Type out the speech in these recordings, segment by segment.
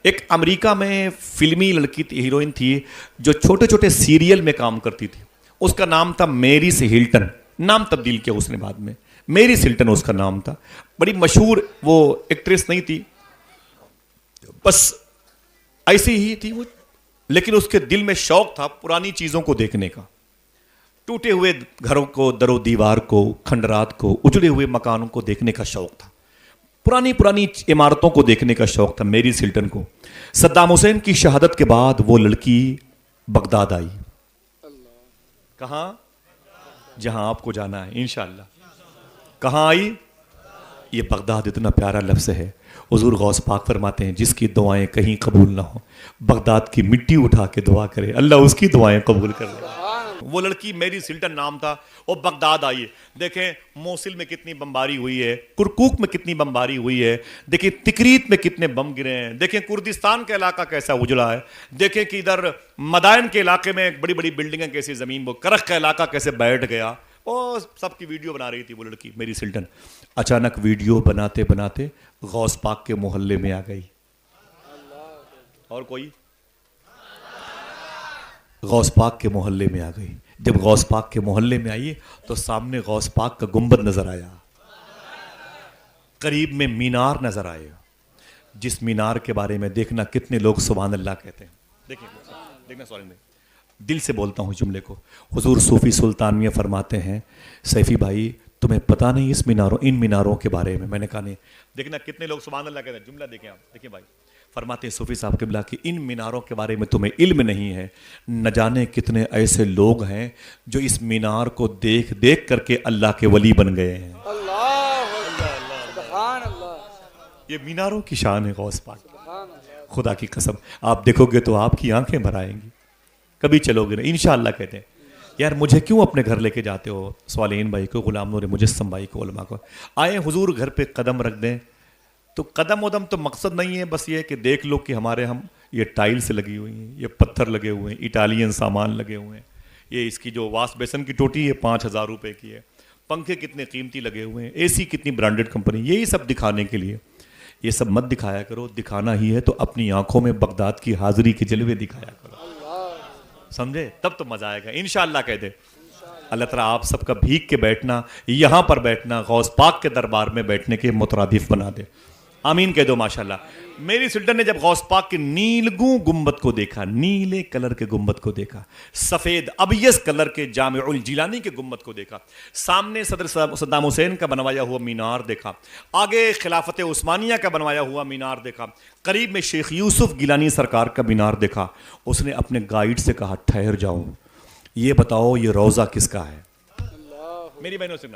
ایک امریکہ میں فلمی لڑکی تھی، ہیروئن تھی جو چھوٹے چھوٹے سیریل میں کام کرتی تھی. اس کا نام تھا میریس ہلٹن. نام تبدیل کیا اس نے بعد میں، میریس ہلٹن اس کا نام تھا. بڑی مشہور وہ ایکٹریس نہیں تھی، بس ایسی ہی تھی وہ، لیکن اس کے دل میں شوق تھا پرانی چیزوں کو دیکھنے کا. ٹوٹے ہوئے گھروں کو، در و دیوار کو، کھنڈرات کو، اجڑے ہوئے مکانوں کو دیکھنے کا شوق تھا. پرانی عمارتوں کو دیکھنے کا شوق تھا میریس ہلٹن کو. صدام حسین کی شہادت کے بعد وہ لڑکی بغداد آئی. کہاں؟ جہاں آپ کو جانا ہے انشاءاللہ. کہاں آئی؟ یہ بغداد اتنا پیارا لفظ ہے. حضور غوث پاک فرماتے ہیں جس کی دعائیں کہیں قبول نہ ہوں، بغداد کی مٹی اٹھا کے دعا کرے، اللہ اس کی دعائیں قبول کر لے. وہ لڑکی میریس ہلٹن نام تھا، وہ بغداد آئی. دیکھیں موصل میں کتنی بمباری ہوئی ہے، کرکوک میں کتنی بمباری ہوئی ہے، دیکھیں تکریت میں کتنے بم گرے ہیں، دیکھیں کردستان کا علاقہ کیسا اجڑا ہے، دیکھیں کہ ادھر مدائن کے علاقے میں بڑی بڑی بلڈنگیں کیسی زمین، وہ کرخ کا علاقہ کیسے بیٹھ گیا. اور سب کی ویڈیو بنا رہی تھی وہ لڑکی میریس ہلٹن. اچانک ویڈیو بناتے بناتے غوث پاک کے محلے میں آ گئی. اور کوئی غوث پاک کے محلے میں آ گئی. جب غوث پاک کے محلے میں آئی تو سامنے غوث پاک کا گنبد نظر آیا، قریب میں مینار نظر آئے، جس مینار کے بارے میں دیکھنا کتنے لوگ سبحان اللہ کہتے ہیں. دیکھنا سوال میں دل سے بولتا ہوں جملے کو. حضور صوفی سلطانیہ فرماتے ہیں سیفی بھائی تمہیں پتہ نہیں ان میناروں کے بارے میں. میں نے کہا نہیں. دیکھنا کتنے لوگ سبحان اللہ کہتے ہیں. جملہ دیکھیں آپ، دیکھیں بھائی فرماتے ہیں صوفی صاحب قبلہ کہ ان میناروں کے بارے میں تمہیں علم نہیں ہے. نہ جانے کتنے ایسے لوگ ہیں جو اس مینار کو دیکھ دیکھ کر کے اللہ کے ولی بن گئے ہیں. یہ میناروں کی شان ہے غوث پاک. خدا کی قسم آپ دیکھو گے تو آپ کی آنکھیں بھر آئیں گی. کبھی چلو گے نا انشاءاللہ. کہتے ہیں یار مجھے کیوں اپنے گھر لے کے جاتے ہو، صالحین بھائی کو، غلام نور مجسم بھائی کو، علماء کو. آئیں حضور گھر پہ قدم رکھ دیں تو قدم ودم تو مقصد نہیں ہے، بس یہ کہ دیکھ لو کہ ہمارے یہ ٹائل سے لگی ہوئی ہیں، یہ پتھر لگے ہوئے ہیں، اٹالین سامان لگے ہوئے ہیں، یہ اس کی جو واش بیسن کی ٹوٹی ہے 5,000 روپے کی ہے، پنکھے کتنے قیمتی لگے ہوئے ہیں، اے سی کتنی برانڈڈ کمپنی. یہی سب دکھانے کے لیے. یہ سب مت دکھایا کرو. دکھانا ہی ہے تو اپنی آنکھوں میں بغداد کی حاضری کے جلوے دکھایا کرو. سمجھے؟ تب تو مزہ آئے گا انشاءاللہ. کہہ دے اللہ تعالیٰ آپ سب کا بھیگ کے بیٹھنا، یہاں پر بیٹھنا، غوث پاک کے دربار میں بیٹھنے کے مترادف بنا دے. آمین کہہ دو ماشاءاللہ. میریس ہلٹن نے جب غوث پاک کے نیلگوں گنبد کو دیکھا، نیلے کلر کے گنبد کو دیکھا، سفید ابیض کلر کے جامع الجیلانی کے گنبد کو دیکھا، سامنے صدر صدام حسین کا بنوایا ہوا مینار دیکھا، آگے خلافت عثمانیہ کا بنوایا ہوا مینار دیکھا، قریب میں شیخ یوسف گیلانی سرکار کا مینار دیکھا. اس نے اپنے گائیڈ سے کہا ٹھہر جاؤ، یہ بتاؤ یہ روضہ کس کا ہے؟ میری بہنوں سے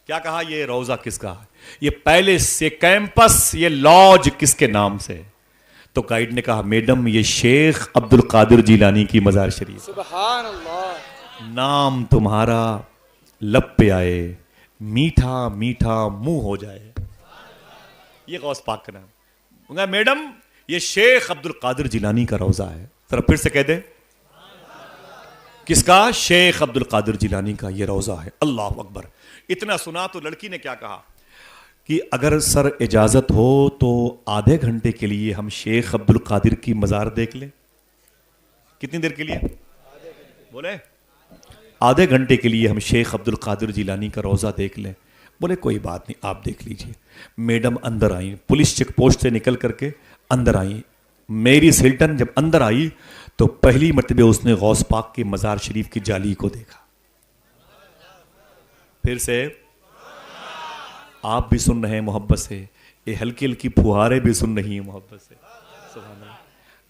کیا کہا؟ یہ روضہ کس کا ہے؟ یہ پیلس، یہ کیمپس، یہ لاج کس کے نام سے؟ تو گائیڈ نے کہا میڈم یہ شیخ عبد القادر جیلانی کی مزار شریف. سبحان اللہ. نام تمہارا لب پہ آئے، میٹھا میٹھا منہ ہو جائے. یہ غوث پاک کا نام. میڈم یہ شیخ عبد القادر جیلانی کا روضہ ہے. ذرا پھر سے کہہ دے کس کا؟ شیخ عبد القادر جیلانی کا یہ روضہ ہے. اللہ اکبر. اتنا سنا تو لڑکی نے کیا کہا کہ اگر سر اجازت ہو تو آدھے گھنٹے کے لیے ہم شیخ عبد القادر کی مزار دیکھ لیں. کتنی دیر کے لیے بولے؟ آدھے گھنٹے کے لیے ہم شیخ عبد القادر جیلانی کا روضہ دیکھ لیں. بولے کوئی بات نہیں آپ دیکھ لیجئے. میڈم اندر آئیں، پولیس چیک پوسٹ سے نکل کر کے اندر آئیں. میریس ہلٹن جب اندر آئی تو پہلی مرتبہ اس نے غوث پاک کی مزار شریف کی جالی کو دیکھا. پھر سے آپ بھی سن رہے ہیں محبت سے، یہ ہلکی ہلکی پھوہاریں بھی سن رہی ہیں محبت سے. سبحان اللہ.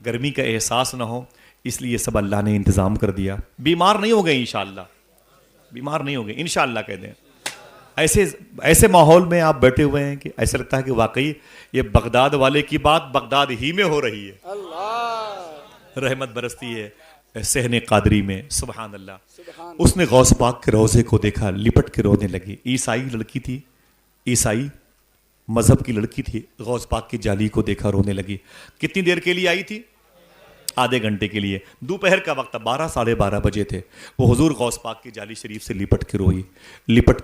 گرمی کا احساس نہ ہو اس لیے سب اللہ نے انتظام کر دیا. بیمار نہیں ہو گئے انشاءاللہ، بیمار نہیں ہو گئے انشاءاللہ. کہہ دیں ایسے ماحول میں آپ بیٹھے ہوئے ہیں کہ ایسا لگتا ہے کہ واقعی یہ بغداد والے کی بات بغداد ہی میں ہو رہی ہے. اللہ رحمت برستی ہے صحن قادری میں. سبحان اللہ. اس نے غوث پاک کے روضے کو دیکھا، لپٹ کے رونے لگی. عیسائی لڑکی تھی، عیسائی مذہب کی لڑکی تھی. غوث پاک کی جالی کو دیکھا رونے لگی. کتنی دیر کے لیے آئی تھی؟ آدھے گھنٹے کے لیے. دوپہر کا وقت 12 ساڑھے 12 بجے تھے. وہ حضور غوث پاک کی جالی شریف سے لپٹ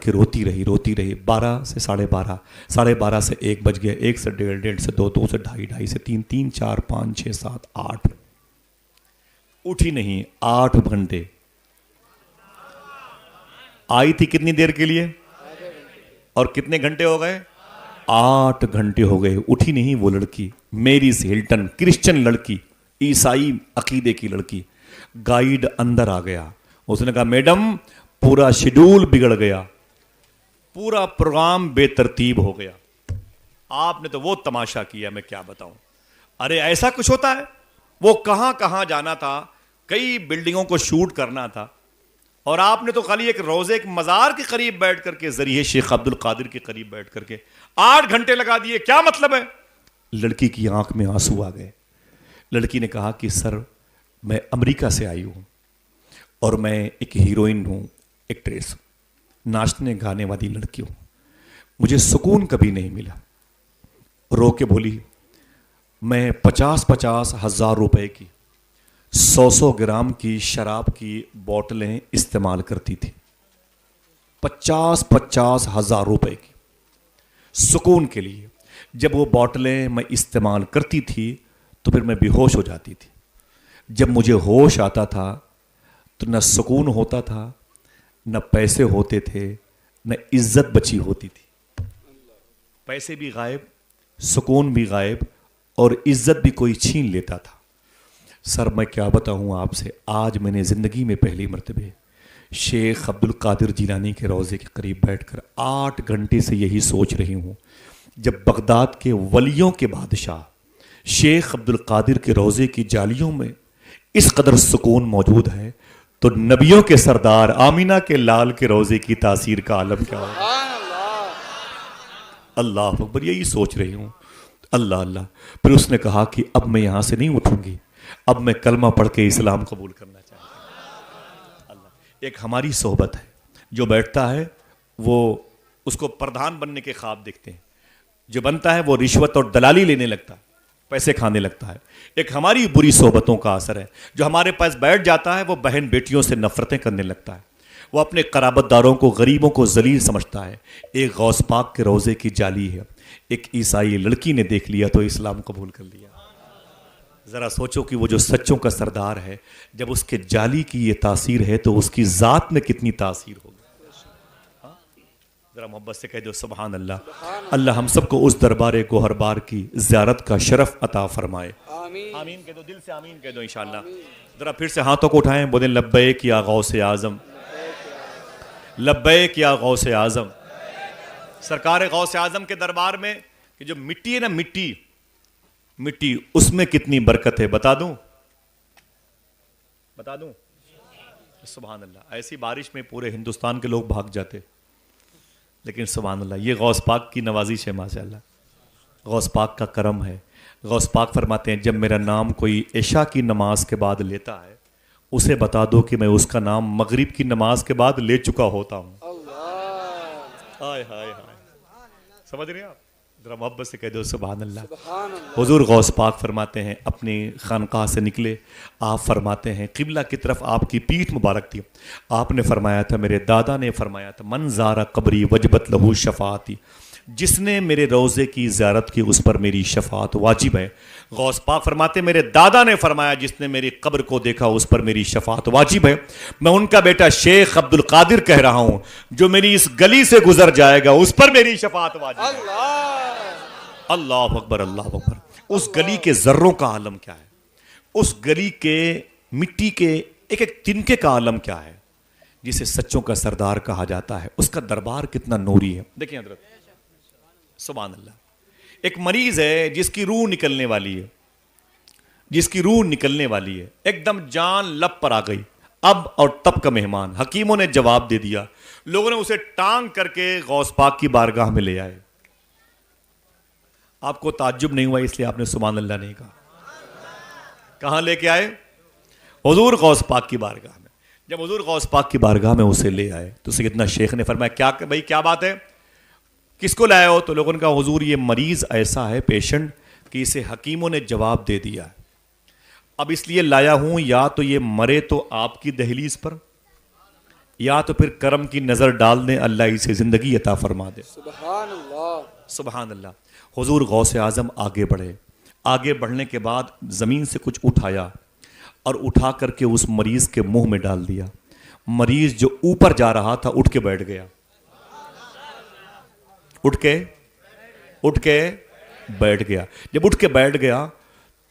کے روتی رہی 12 سے 12:30, 12:30 سے 1 بج گیا, 1 سے 1:30, 1:30 سے 2, 2 سے 2:30, 2:30 سے 3, 3, 4, 5, 6, 7, 8. اٹھی نہیں. 8 گھنٹے آئی تھی. کتنی دیر کے لیے؟ اور کتنے گھنٹے ہو گئے؟ 8 گھنٹے ہو گئے. اٹھی نہیں وہ لڑکی, میریز ہلٹن, کرسچن لڑکی, عیسائی عقیدے کی لڑکی. گائیڈ اندر آ گیا. اس نے کہا میڈم پورا شیڈول بگڑ گیا, پورا پروگرام بے ترتیب ہو گیا. آپ نے تو وہ تماشا کیا, میں کیا بتاؤں. ارے ایسا کچھ ہوتا ہے. وہ کہاں کہاں جانا تھا, کئی بلڈنگوں کو شوٹ کرنا تھا, اور آپ نے تو خالی ایک روزے ایک مزار کے قریب بیٹھ کر کے, ذریعے شیخ عبد القادر کے قریب بیٹھ کر کے 8 گھنٹے لگا دیے. کیا مطلب ہے؟ لڑکی کی آنکھ میں آنسو آ گئے. لڑکی نے کہا کہ سر میں امریکہ سے آئی ہوں اور میں ایک ہیروئن ہوں, ایکٹریس ہوں, ناچنے گانے والی لڑکی ہوں, مجھے سکون کبھی نہیں ملا. رو کے بولی میں 50 ہزار روپے کی 100 گرام کی شراب کی بوتلیں استعمال کرتی تھی. 50 ہزار روپے کی سکون کے لیے. جب وہ بوتلیں میں استعمال کرتی تھی تو پھر میں بے ہوش ہو جاتی تھی. جب مجھے ہوش آتا تھا تو نہ سکون ہوتا تھا, نہ پیسے ہوتے تھے, نہ عزت بچی ہوتی تھی. پیسے بھی غائب, سکون بھی غائب, اور عزت بھی کوئی چھین لیتا تھا. سر میں کیا بتاؤں آپ سے, آج میں نے زندگی میں پہلی مرتبہ شیخ عبد القادر جیلانی کے روضے کے قریب بیٹھ کر 8 گھنٹے سے یہی سوچ رہی ہوں. جب بغداد کے ولیوں کے بادشاہ شیخ عبد القادر کے روضے کی جالیوں میں اس قدر سکون موجود ہے تو نبیوں کے سردار آمینہ کے لال کے روضے کی تاثیر کا عالم کیا ہوگا. اللہ اکبر, یہی سوچ رہی ہوں. اللہ اللہ. پھر اس نے کہا کہ اب میں یہاں سے نہیں اٹھوں گی, اب میں کلمہ پڑھ کے اسلام قبول کرنا چاہتا ہوں. اللہ. ایک ہماری صحبت ہے, جو بیٹھتا ہے وہ اس کو پردھان بننے کے خواب دیکھتے ہیں, جو بنتا ہے وہ رشوت اور دلالی لینے لگتا ہے, پیسے کھانے لگتا ہے. ایک ہماری بری صحبتوں کا اثر ہے, جو ہمارے پاس بیٹھ جاتا ہے وہ بہن بیٹیوں سے نفرتیں کرنے لگتا ہے, وہ اپنے قرابت داروں کو, غریبوں کو ذلیل سمجھتا ہے. ایک غوث پاک کے روضے کی جالی ہے, ایک عیسائی لڑکی نے دیکھ لیا تو اسلام قبول کر لیا. ذرا سوچو کہ وہ جو سچوں کا سردار ہے, جب اس کے جالی کی یہ تاثیر ہے تو اس کی ذات میں کتنی تاثیر ہوگی. ذرا محبت سے کہہ دو سبحان اللہ. اللہ ہم سب کو اس دربار گوہر بار کی زیارت کا شرف عطا فرمائے. آمین کہہ دو, دل سے آمین کہہ دو انشاءاللہ. ذرا پھر سے ہاتھوں کو اٹھائیں, بولیں لبیک یا غوث اعظم, لبیک یا غوث اعظم. سرکار غوث اعظم کے دربار میں کہ جو مٹی ہے نا, مٹی اس میں کتنی برکت ہے بتا دوں سبحان اللہ. ایسی بارش میں پورے ہندوستان کے لوگ بھاگ جاتے, لیکن سبحان اللہ یہ غوث پاک کی نوازش ہے. ماشاء اللہ غوث پاک کا کرم ہے. غوث پاک فرماتے ہیں جب میرا نام کوئی عشاء کی نماز کے بعد لیتا ہے اسے بتا دو کہ میں اس کا نام مغرب کی نماز کے بعد لے چکا ہوتا ہوں. ہائے ہائے ہائے, سمجھ رہے ہیں آپ؟ ذرا محبت سے کہہ دو سبحان اللہ. حضور غوث پاک فرماتے ہیں اپنی خانقاہ سے نکلے, آپ فرماتے ہیں قبلہ کی طرف آپ کی پیٹھ مبارک تھی. آپ نے فرمایا تھا, میرے دادا نے فرمایا تھا, من زارا قبری وجبت لہو شفاعتی, جس نے میرے روضے کی زیارت کی اس پر میری شفاعت واجب ہے. غوث پاک فرماتے میرے دادا نے فرمایا جس نے میری قبر کو دیکھا اس پر میری شفاعت واجب ہے. میں ان کا بیٹا شیخ عبد القادر کہہ رہا ہوں, جو میری اس گلی سے گزر جائے گا اس پر میری شفاعت واجب ہے. اللہ اکبر, اللہ اکبر. اس گلی کے ذروں کا عالم کیا ہے, اس گلی کے مٹی کے ایک ایک تنکے کا عالم کیا ہے, جسے سچوں کا سردار کہا جاتا ہے. اس کا دربار کتنا نوری ہے. دیکھیں حضرت سبحان اللہ, ایک مریض ہے جس کی روح نکلنے والی ہے, ایک دم جان لب پر آ گئی, اب اور تب کا مہمان. حکیموں نے جواب دے دیا, لوگوں نے اسے ٹانگ کر کے غوث پاک کی بارگاہ میں لے آئے. آپ کو تعجب نہیں ہوا اس لیے آپ نے سبحان اللہ نہیں کہا. کہاں لے کے آئے؟ حضور غوث پاک کی بارگاہ میں. جب حضور غوث پاک کی بارگاہ میں اسے لے آئے تو سیدنا شیخ نے فرمایا کیا بھائی کیا بات ہے, کس کو لائے ہو؟ تو لوگوں نے کہا حضور یہ مریض ایسا ہے, پیشنٹ, کہ اسے حکیموں نے جواب دے دیا ہے, اب اس لیے لایا ہوں یا تو یہ مرے تو آپ کی دہلیز پر، یا تو پھر کرم کی نظر ڈال دیں اللہ اسے زندگی عطا فرما دے. سبحان اللہ. سبحان اللہ. حضور غوث اعظم آگے بڑھے. آگے بڑھنے کے بعد زمین سے کچھ اٹھایا اور اٹھا کر کے اس مریض کے منہ میں ڈال دیا. مریض جو اوپر جا رہا تھا اٹھ کے بیٹھ گیا. اٹھ کے بیٹھ گیا. جب اٹھ کے بیٹھ گیا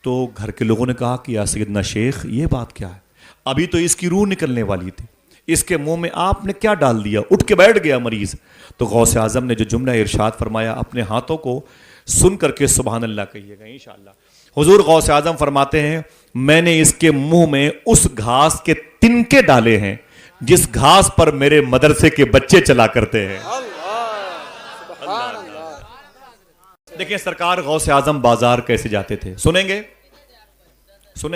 تو گھر کے لوگوں نے کہا کہ یا سیدنا شیخ یہ بات کیا ہے؟ ابھی تو اس کی روح نکلنے والی تھی، اس کے منہ میں آپ نے کیا ڈال دیا؟ اٹھ کے بیٹھ گیا مریض. تو غوث اعظم نے جو جملہ ارشاد فرمایا اپنے ہاتھوں کو سن کر کے سبحان اللہ کہیے گا انشاءاللہ. حضور غوث اعظم فرماتے ہیں میں نے اس کے منہ میں اس گھاس کے تنکے ڈالے ہیں جس گھاس پر میرے مدرسے کے بچے چلا کرتے ہیں. سبحان اللہ. دیکھیں سرکار غوث اعظم بازار کیسے جاتے تھے. سنیں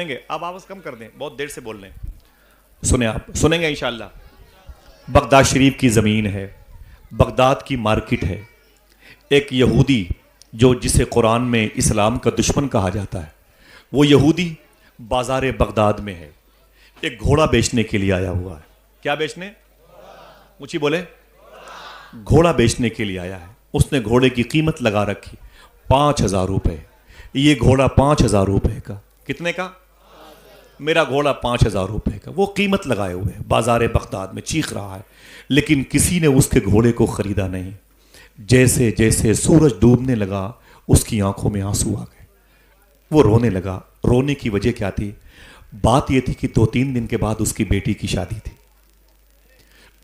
گے آپ آواز کم کر دیں، بہت دیر سے بول رہے ہیں. سنیں آپ سنیں گے انشاءاللہ. بغداد شریف کی زمین ہے، بغداد کی مارکیٹ ہے. ایک یہودی جو جسے قرآن میں اسلام کا دشمن کہا جاتا ہے، وہ یہودی بازار بغداد میں ہے. ایک گھوڑا بیچنے کے لیے آیا ہوا ہے. کیا بیچنے؟ اونچی بولے. گھوڑا بیچنے کے لیے آیا ہے. اس نے گھوڑے کی قیمت لگا رکھی 5,000 روپے. یہ گھوڑا 5,000 روپے کا. کتنے کا؟ میرا گھوڑا 5,000 روپے کا. وہ قیمت لگائے ہوئے بازار بغداد میں چیخ رہا ہے، لیکن کسی نے اس کے گھوڑے کو خریدا نہیں. جیسے جیسے سورج ڈوبنے لگا اس کی آنکھوں میں آنسو آ گئے. وہ رونے لگا. رونے کی وجہ کیا تھی؟ بات یہ تھی کہ 2-3 دن کے بعد اس کی بیٹی کی شادی تھی.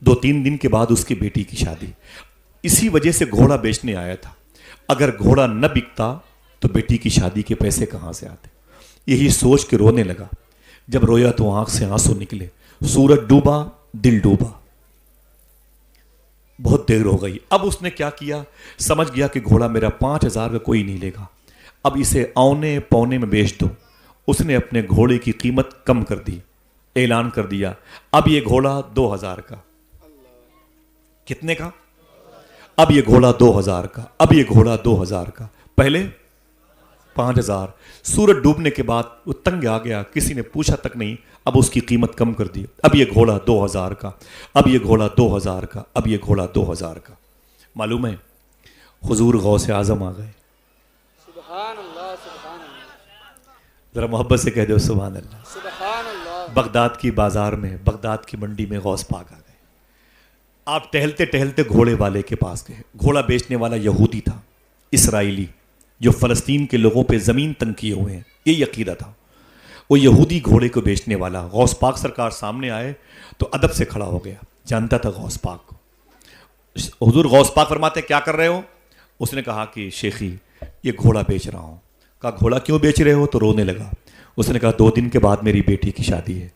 2-3 دن کے بعد اس کی بیٹی کی شادی. اسی وجہ سے گھوڑا بیچنے آیا تھا. اگر گھوڑا نہ بکتا تو بیٹی کی شادی کے پیسے کہاں سے آتے؟ یہی سوچ کے رونے لگا. جب رویا تو آنکھ سے آنسو نکلے. سورج ڈوبا، دل ڈوبا. بہت دیر ہو گئی. اب اس نے کیا کیا؟ سمجھ گیا کہ گھوڑا میرا 5,000 کا کوئی نہیں لے گا، اب اسے اونے پونے میں بیچ دو. اس نے اپنے گھوڑے کی قیمت کم کر دی. اعلان کر دیا اب یہ گھوڑا 2,000 کا. کتنے کا؟ اب یہ گھوڑا 2,000 کا. اب یہ گھوڑا 2,000 کا. پہلے 5,000. سورج ڈوبنے کے بعد وہ تنگ آ گیا، کسی نے پوچھا تک نہیں. اب اس کی قیمت کم کر دی. اب یہ گھوڑا 2,000 کا. اب یہ گھوڑا 2,000 کا. اب یہ گھوڑا 2,000 کا. معلوم ہے حضور غوث اعظم آ گئے. سبحان اللہ. سبحان اللہ. ذرا محبت سے کہہ دو سبحان اللہ. سبحان اللہ. بغداد کی بازار میں، بغداد کی منڈی میں غوث پاک آ گئے. آپ ٹہلتے ٹہلتے گھوڑے والے کے پاس گئے. گھوڑا بیچنے والا یہودی تھا، اسرائیلی، جو فلسطین کے لوگوں پہ زمین تنگ کیے ہوئے ہیں، یہ عقیدہ تھا. وہ یہودی گھوڑے کو بیچنے والا غوث پاک سرکار سامنے آئے تو ادب سے کھڑا ہو گیا. جانتا تھا غوث پاک کو. حضور غوث پاک فرماتے کیا کر رہے ہو؟ اس نے کہا کہ شیخی یہ گھوڑا بیچ رہا ہوں. کہا گھوڑا کیوں بیچ رہے ہو؟ تو رونے لگا. اس نے کہا 2 دن کے بعد میری بیٹی کی شادی ہے،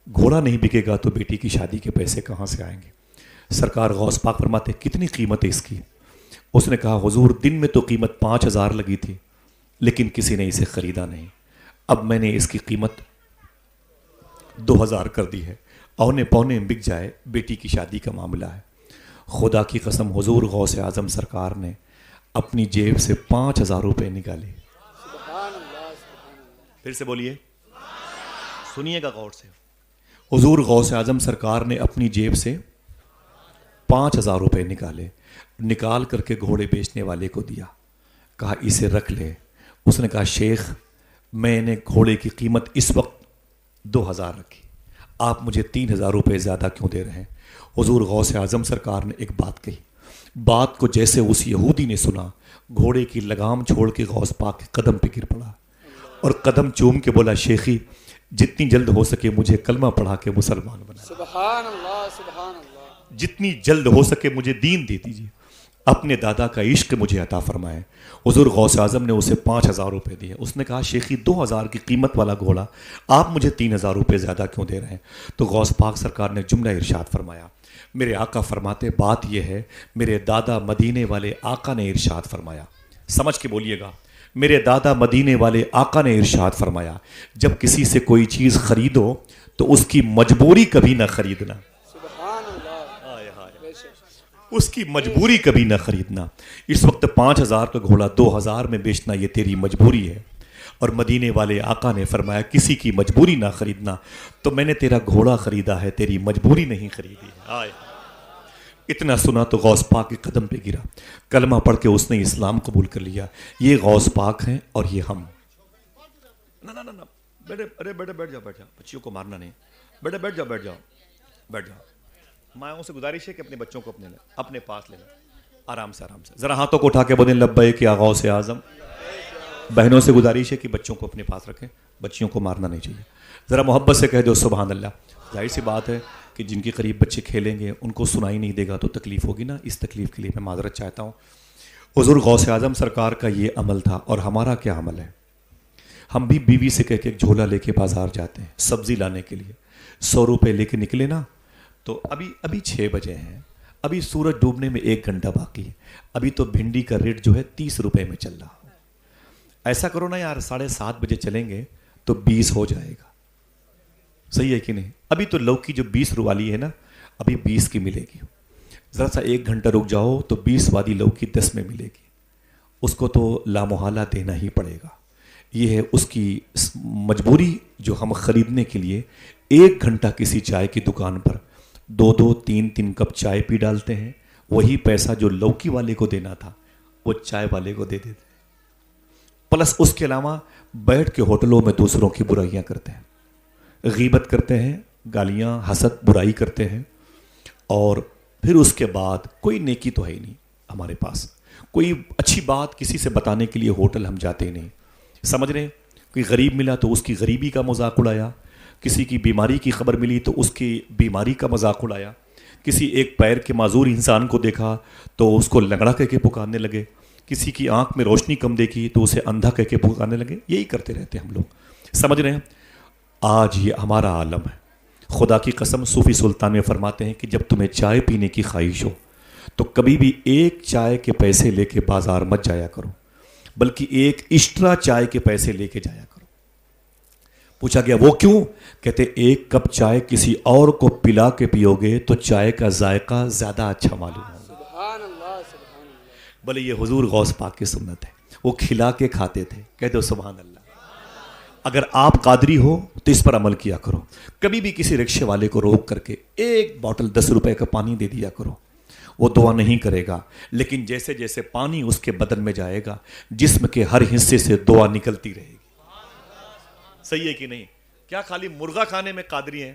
گھوڑا نہیں بکے گا تو بیٹی کی شادی کے پیسے کہاں سے آئیں گے؟ سرکار غوث پاک فرماتے کتنی قیمت ہے اس کی؟ اس نے کہا حضور دن میں تو قیمت 5,000 لگی تھی لیکن کسی نے اسے خریدا نہیں. اب میں نے اس کی قیمت 2,000 کر دی ہے، اونے پونے بک جائے، بیٹی کی شادی کا معاملہ ہے. خدا کی قسم حضور غوث اعظم سرکار نے اپنی جیب سے 5,000 روپے نکالے. سبحان اللہ. سبحان اللہ. پھر سے بولیے، سنیے گا غور سے. حضور غوث اعظم سرکار نے اپنی جیب سے 5,000 روپے نکالے. نکال کر کے گھوڑے بیچنے والے کو دیا. کہا اسے رکھ لے. اس نے کہا شیخ میں نے گھوڑے کی قیمت اس وقت 2,000 رکھی، آپ مجھے 3,000 روپے زیادہ کیوں دے رہے ہیں؟ حضور غوث اعظم سرکار نے ایک بات کہی. بات کو جیسے اس یہودی نے سنا، گھوڑے کی لگام چھوڑ کے غوث پاک کے قدم پہ گر پڑا اور قدم چوم کے بولا شیخی جتنی جلد ہو سکے مجھے کلمہ پڑھا کے مسلمان بنا. سبحان اللہ. سبحان اللہ. جتنی جلد ہو سکے مجھے دین دے دیجیے، اپنے دادا کا عشق مجھے عطا فرمائے. حضور غوث اعظم نے اسے 5,000 روپے دیے. اس نے کہا شیخی 2,000 کی قیمت والا گھوڑا آپ مجھے 3,000 روپے زیادہ کیوں دے رہے ہیں؟ تو غوث پاک سرکار نے جملہ ارشاد فرمایا. میرے آقا فرماتے بات یہ ہے میرے دادا مدینے والے آقا نے ارشاد فرمایا. سمجھ کے بولیے گا. میرے دادا مدینے والے آقا نے ارشاد فرمایا جب کسی سے کوئی چیز خریدو تو اس کی مجبوری کبھی نہ خریدنا. اس کی مجبوری کبھی نہ خریدنا. اس وقت 5,000 کا گھوڑا 2,000 میں بیچنا یہ تیری مجبوری ہے. اور مدینے والے آقا نے فرمایا کسی کی مجبوری نہ خریدنا، تو میں نے تیرا گھوڑا خریدا ہے، تیری مجبوری نہیں خریدی ہے۔ آئے اتنا سنا تو غوث پاک کے قدم پہ گرا، کلمہ پڑھ کے اس نے اسلام قبول کر لیا۔ یہ غوث پاک ہیں اور یہ ہم۔ نہ نہ نہ بیٹے، ارے بیٹے بیٹھ جاؤ، بیٹھ جاؤ، بچیوں کو مارنا نہیں، بیٹے بیٹھ جاؤ، بیٹھ جاؤ، بیٹھ جاؤ۔ ماؤں سے گزارش ہے کہ اپنے بچوں کو اپنے پاس لے لیں، آرام سے آرام سے۔ ذرا ہاتھوں کو اٹھا کے بولیں لبیک یا غوث اعظم۔ بہنوں سے گزارش ہے کہ بچوں کو اپنے پاس رکھیں، بچیوں کو مارنا نہیں چاہیے۔ ذرا محبت سے کہہ دو سبحان اللہ۔ ظاہر سی بات ہے کہ جن کے قریب بچے کھیلیں گے ان کو سنائی نہیں دے گا تو تکلیف ہوگی نا، اس تکلیف کے لیے میں معذرت چاہتا ہوں۔ حضور غوث اعظم سرکار کا یہ عمل تھا، اور ہمارا کیا عمل ہے؟ ہم بھی بیوی سے کہہ کے ایک جھولا لے کے بازار جاتے ہیں سبزی لانے کے لیے، 100 روپے لے کے نکلے نا، تو ابھی 6 بجے ہیں، ابھی سورج ڈوبنے میں 1 گھنٹہ باقی ہے، ابھی تو بھنڈی کا ریٹ جو ہے 30 روپے میں چل رہا۔ ایسا کرو نا یار، 7:30 بجے چلیں گے تو 20 ہو جائے گا، صحیح ہے کہ نہیں؟ ابھی تو لوکی جو 20 روپے والی ہے نا، ابھی 20 کی ملے گی، ذرا سا 1 گھنٹہ رک جاؤ تو 20 والی لوکی 10 میں ملے گی، اس کو تو لامحالہ دینا ہی پڑے گا۔ یہ ہے اس کی مجبوری جو ہم خریدنے کے لیے 1 گھنٹہ کسی چائے کی دکان پر 2 3 کپ چائے پی ڈالتے ہیں، وہی پیسہ جو لوکی والے کو دینا تھا وہ چائے والے کو دے دیتے ہیں، پلس اس کے علاوہ بیٹھ کے ہوٹلوں میں دوسروں کی برائیاں کرتے ہیں، غیبت کرتے ہیں، گالیاں حسد برائی کرتے ہیں، اور پھر اس کے بعد کوئی نیکی تو ہے ہی نہیں ہمارے پاس، کوئی اچھی بات کسی سے بتانے کے لیے ہوٹل ہم جاتے ہی نہیں، سمجھ رہے ہیں؟ کوئی غریب ملا تو اس کی غریبی کا مذاق اڑایا، کسی کی بیماری کی خبر ملی تو اس کی بیماری کا مذاق اڑایا، کسی ایک پیر کے معذور انسان کو دیکھا تو اس کو لنگڑا کہہ کے پکارنے لگے، کسی کی آنکھ میں روشنی کم دیکھی تو اسے اندھا کہہ کے پکارنے لگے، یہی کرتے رہتے ہم لوگ، سمجھ رہے ہیں؟ آج یہ ہمارا عالم ہے۔ خدا کی قسم صوفی سلطان میں فرماتے ہیں کہ جب تمہیں چائے پینے کی خواہش ہو تو کبھی بھی ایک چائے کے پیسے لے کے بازار مت جایا کرو، بلکہ ایک ایکسٹرا چائے کے پیسے لے کے جایا کرو۔ پوچھا گیا وہ کیوں؟ کہتے 1 کپ چائے کسی اور کو پلا کے پیو گے تو چائے کا ذائقہ زیادہ اچھا معلوم ہوگا۔ سبحان اللہ سبحان اللہ۔ بولے یہ حضور غوث پاک کی سنت ہے، وہ کھلا کے کھاتے تھے، کہتے ہو سبحان اللہ۔ اگر آپ قادری ہو تو اس پر عمل کیا کرو، کبھی بھی کسی رکشے والے کو روک کر کے 1 بوتل 10 روپے کا پانی دے دیا کرو، وہ دعا نہیں کرے گا، لیکن جیسے جیسے پانی اس کے بدن میں جائے گا جسم کے ہر حصے سے دعا نکلتی رہے گی، صحیح ہے کہ نہیں؟ کیا خالی مرغا کھانے میں قادری ہیں،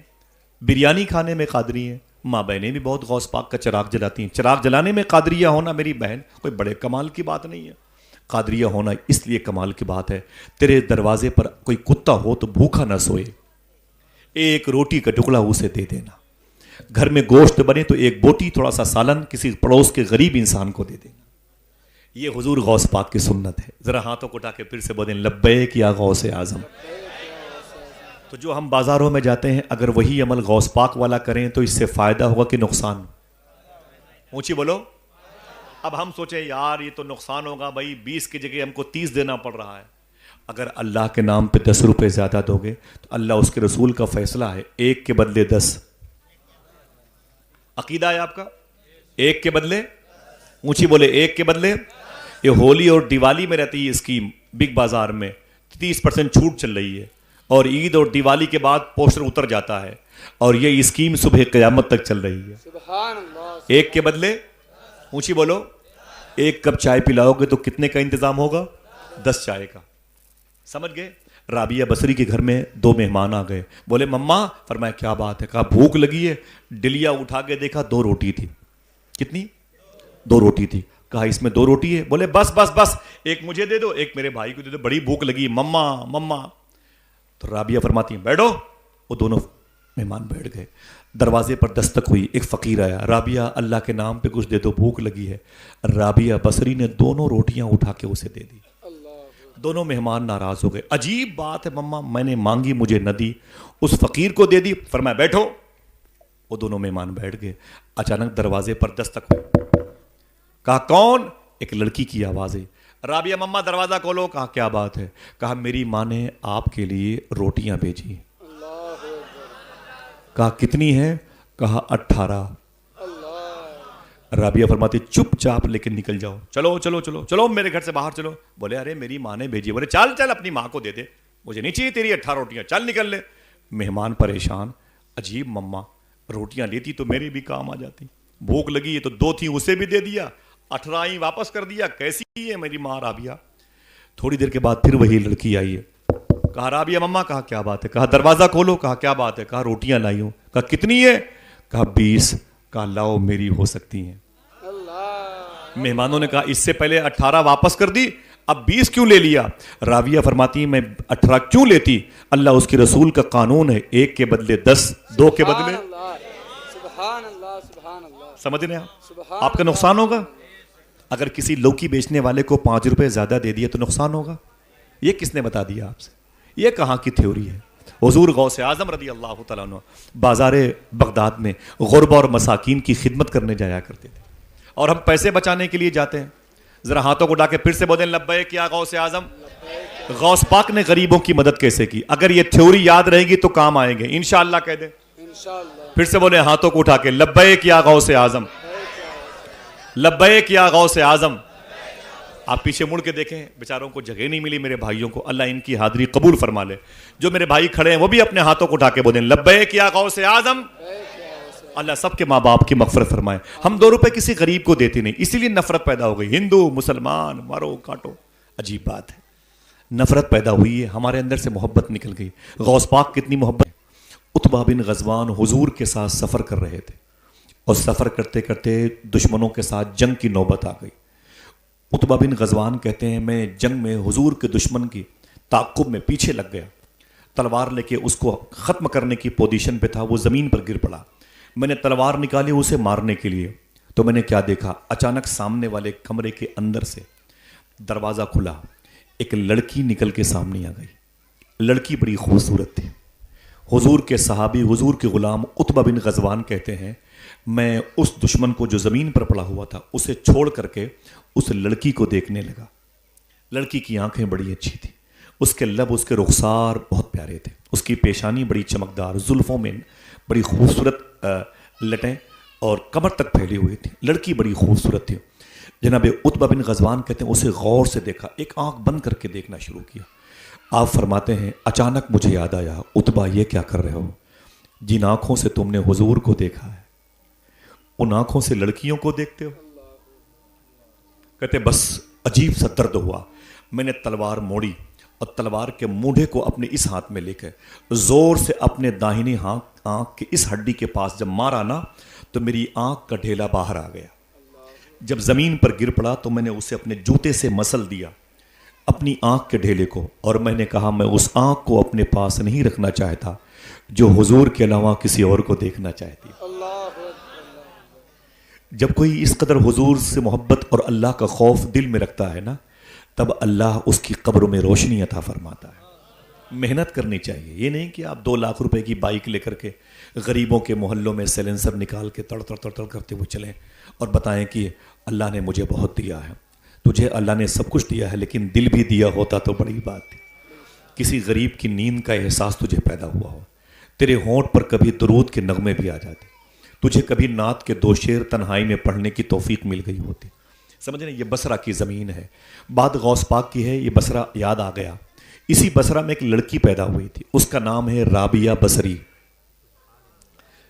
بریانی کھانے میں قادری ہیں؟ ماں بہنیں بھی بہت غوث پاک کا چراغ جلاتی ہیں، چراغ جلانے میں قادریہ ہونا میری بہن کوئی بڑے کمال کی بات نہیں ہے، قادریہ ہونا اس لیے کمال کی بات ہے، تیرے دروازے پر کوئی کتا ہو تو بھوکا نہ سوئے، 1 روٹی کا ٹکڑا اسے دے دینا، گھر میں گوشت بنے تو 1 بوٹی تھوڑا سا سالن کسی پڑوس کے غریب انسان کو دے دینا، یہ حضور غوث پاک کی سنت ہے۔ ذرا ہاتھوں کو اٹھا کے پھر سے بولیں لبیک یا غوث اعظم۔ تو جو ہم بازاروں میں جاتے ہیں اگر وہی عمل غوث پاک والا کریں تو اس سے فائدہ ہوگا کہ نقصان؟ اونچی بولو۔ اب ہم سوچیں یار یہ تو نقصان ہوگا بھائی، 20 کی جگہ ہم کو 30 دینا پڑ رہا ہے، اگر اللہ کے نام پہ 10 روپے زیادہ دو گے تو اللہ اس کے رسول کا فیصلہ ہے 1 کے بدلے 10، عقیدہ ہے آپ کا؟ 1 کے بدلے، اونچی بولے 1 کے بدلے۔ یہ ہولی اور دیوالی میں رہتی ہے اسکیم، بگ بازار میں 30% چھوٹ چل رہی ہے، اور عید اور دیوالی کے بعد پوسٹر اتر جاتا ہے، اور یہ اسکیم صبح قیامت تک چل رہی ہے۔ سبحان اللہ۔ 1 کے بدلے، اونچی بولو، 1 کپ چائے پلاؤ گے تو کتنے کا انتظام ہوگا؟ 10 چائے کا، سمجھ گئے؟ رابعہ بصری کے گھر میں 2 مہمان آ گئے، بولے مما، فرمایا کیا بات ہے؟ کہا بھوک لگی ہے، ڈلیا اٹھا کے دیکھا 2 روٹی تھی، کتنی؟ 2 روٹی تھی، کہا اس میں 2 روٹی ہے، بولے بس بس بس، 1 مجھے دے دو 1 میرے بھائی کو دے دو، بڑی بھوک لگی مما مما۔ تو رابعہ فرماتی ہیں بیٹھو، وہ دونوں مہمان بیٹھ گئے، دروازے پر دستک ہوئی، ایک فقیر آیا، رابعہ اللہ کے نام پہ کچھ دے دو بھوک لگی ہے، رابعہ بصری نے دونوں روٹیاں اٹھا کے اسے دے دی، دونوں مہمان ناراض ہو گئے، عجیب بات ہے مما میں نے مانگی مجھے نہ دی، اس فقیر کو دے دی، فرمایا بیٹھو، وہ دونوں مہمان بیٹھ گئے، اچانک دروازے پر دستک ہوئی، کہا کون؟ ایک لڑکی کی آواز ہے، رابعہ مما دروازہ کھولو، کہا کیا بات ہے؟ کہا میری ماں نے آپ کے لیے روٹیاں بھیجی، کہا کتنی ہیں؟ کہا 18، رابعہ فرماتی چپ چاپ لے کے نکل جاؤ, چلو چلو چلو چلو میرے گھر سے باہر چلو. بولے ارے میری ماں نے بھیجی. بولے چل چل اپنی ماں کو دے دے, مجھے نہیں چاہیے تیری 18 روٹیاں, چل نکل لے. مہمان پریشان, عجیب مما روٹیاں لیتی تو میرے بھی کام آ جاتی, بھوک لگی ہے تو 2 تھیں اسے بھی دے دیا, 18 ہی واپس کر دیا. کیسی ہے میری ماں رابعہ. تھوڑی دیر کے بعد پھر وہی لڑکی آئی ہے. کہا رابعہ مما, کہا کیا بات ہے, کہا دروازہ کھولو, کہا کیا بات ہے, کہا روٹیاں لائی ہوں, کہا کتنی ہے, کہا 20, کہا لاؤ میری ہو سکتی ہیں. مہمانوں نے کہا اس سے پہلے 18 واپس کر دی, اب 20 کیوں لے لیا. راویہ فرماتی میں 18 کیوں لیتی, اللہ اس کے رسول کا قانون ہے, 1 کے بدلے 10, 2 کے بدلے. سبحان اللہ سبحان اللہ. سمجھ رہے ہیں آپ کا نقصان ہوگا. اگر کسی لوکی بیچنے والے کو 5 روپے زیادہ دے دیا تو نقصان ہوگا. یہ کس نے بتا دیا آپ سے, یہ کہاں کی تھیوری ہے. حضور غوث اعظم رضی اللہ تعالیٰ عنہ بازار بغداد میں غربا اور مساکین کی خدمت کرنے جایا کرتے تھے, اور ہم پیسے بچانے کے لیے جاتے ہیں. ذرا ہاتھوں کو اٹھا کے پھر سے بولیں لبیک یا غوث اعظم. غوث پاک نے غریبوں کی مدد کیسے کی, اگر یہ تھیوری یاد رہے گی تو کام آئیں گے انشاءاللہ. کہہ دیں انشاءاللہ. پھر سے بولیں ہاتھوں کو اٹھا کے لبیک یا غوث اعظم, لبیک یا غوث اعظم. آپ پیچھے مڑ کے دیکھیں, بیچاروں کو جگہ نہیں ملی میرے بھائیوں کو, اللہ ان کی حاضری قبول فرما لے. جو میرے بھائی کھڑے ہیں وہ بھی اپنے ہاتھوں کو اٹھا کے بولیں لبیک یا غوث اعظم. اللہ سب کے ماں باپ کی مغفرت فرمائے. ہم 2 روپے کسی غریب کو دیتے نہیں, اسی لیے نفرت پیدا ہو گئی. ہندو مسلمان مارو کاٹو, عجیب بات ہے. نفرت پیدا ہوئی ہے, ہمارے اندر سے محبت نکل گئی. غوث پاک کتنی محبت. عتبہ بن غزوان حضور کے ساتھ سفر کر رہے تھے, اور سفر کرتے کرتے دشمنوں کے ساتھ جنگ کی نوبت آ گئی. عتبہ بن غزوان کہتے ہیں میں جنگ میں حضور کے دشمن کی تعقب میں پیچھے لگ گیا, تلوار لے کے اس کو ختم کرنے کی پوزیشن پہ تھا, وہ زمین پر گر پڑا. میں نے تلوار نکالی اسے مارنے کے لیے, تو میں نے کیا دیکھا, اچانک سامنے والے کمرے کے اندر سے دروازہ کھلا, ایک لڑکی نکل کے سامنے آ گئی. لڑکی بڑی خوبصورت تھی. حضور کے صحابی حضور کے غلام عتبہ بن غزوان کہتے ہیں میں اس دشمن کو جو زمین پر پڑا ہوا تھا اسے چھوڑ کر کے اس لڑکی کو دیکھنے لگا. لڑکی کی آنکھیں بڑی اچھی تھی, اس کے لب اس کے رخسار بہت پیارے تھے, اس کی پیشانی بڑی چمکدار, زلفوں میں بڑی خوبصورت لٹیں اور کمر تک پھیلی ہوئی تھی. لڑکی بڑی خوبصورت تھی. جناب عتبہ بن غزوان کہتے ہیں اسے غور سے دیکھا, ایک آنکھ بند کر کے دیکھنا شروع کیا. آپ فرماتے ہیں اچانک مجھے یاد آیا, عتبہ یہ کیا کر رہے ہو, جن آنکھوں سے تم نے حضور کو دیکھا ہے ان آنکھوں سے لڑکیوں کو دیکھتے ہو. کہتے بس عجیب سا درد ہوا, میں نے تلوار موڑی اور تلوار کے مونڈھے کو اپنے اس ہاتھ میں لے کے زور سے اپنے داہنی آنکھ کے اس ہڈی کے پاس جب مارا نا تو میری آنکھ کا ڈھیلا باہر آ گیا. جب زمین پر گر پڑا تو میں نے اسے اپنے جوتے سے مسل دیا اپنی آنکھ کے ڈھیلے کو, اور میں نے کہا میں اس آنکھ کو اپنے پاس نہیں رکھنا چاہتا جو حضور کے علاوہ کسی اور کو دیکھنا چاہتی. جب کوئی اس قدر حضور سے محبت اور اللہ کا خوف دل میں رکھتا ہے نا, تب اللہ اس کی قبروں میں روشنی عطا فرماتا ہے. محنت کرنی چاہیے, یہ نہیں کہ آپ 2 لاکھ روپے کی بائک لے کر کے غریبوں کے محلوں میں سیلنسر نکال کے تڑ تڑ تڑ تڑ کرتے ہوئے چلیں اور بتائیں کہ اللہ نے مجھے بہت دیا ہے. تجھے اللہ نے سب کچھ دیا ہے, لیکن دل بھی دیا ہوتا تو بڑی بات تھی. کسی غریب کی نیند کا احساس تجھے پیدا ہوا ہو, تیرے ہونٹ پر کبھی درود کے نغمے بھی آ جاتے, تجھے کبھی نعت کے 2 شعر تنہائی میں پڑھنے کی توفیق مل گئی ہوتی. سمجھ رہے ہیں, یہ بصرہ کی زمین ہے, بات غوث پاک کی ہے. یہ بصرہ یاد آ گیا, اسی بصرہ میں ایک لڑکی پیدا ہوئی تھی, اس کا نام ہے رابعہ بصری.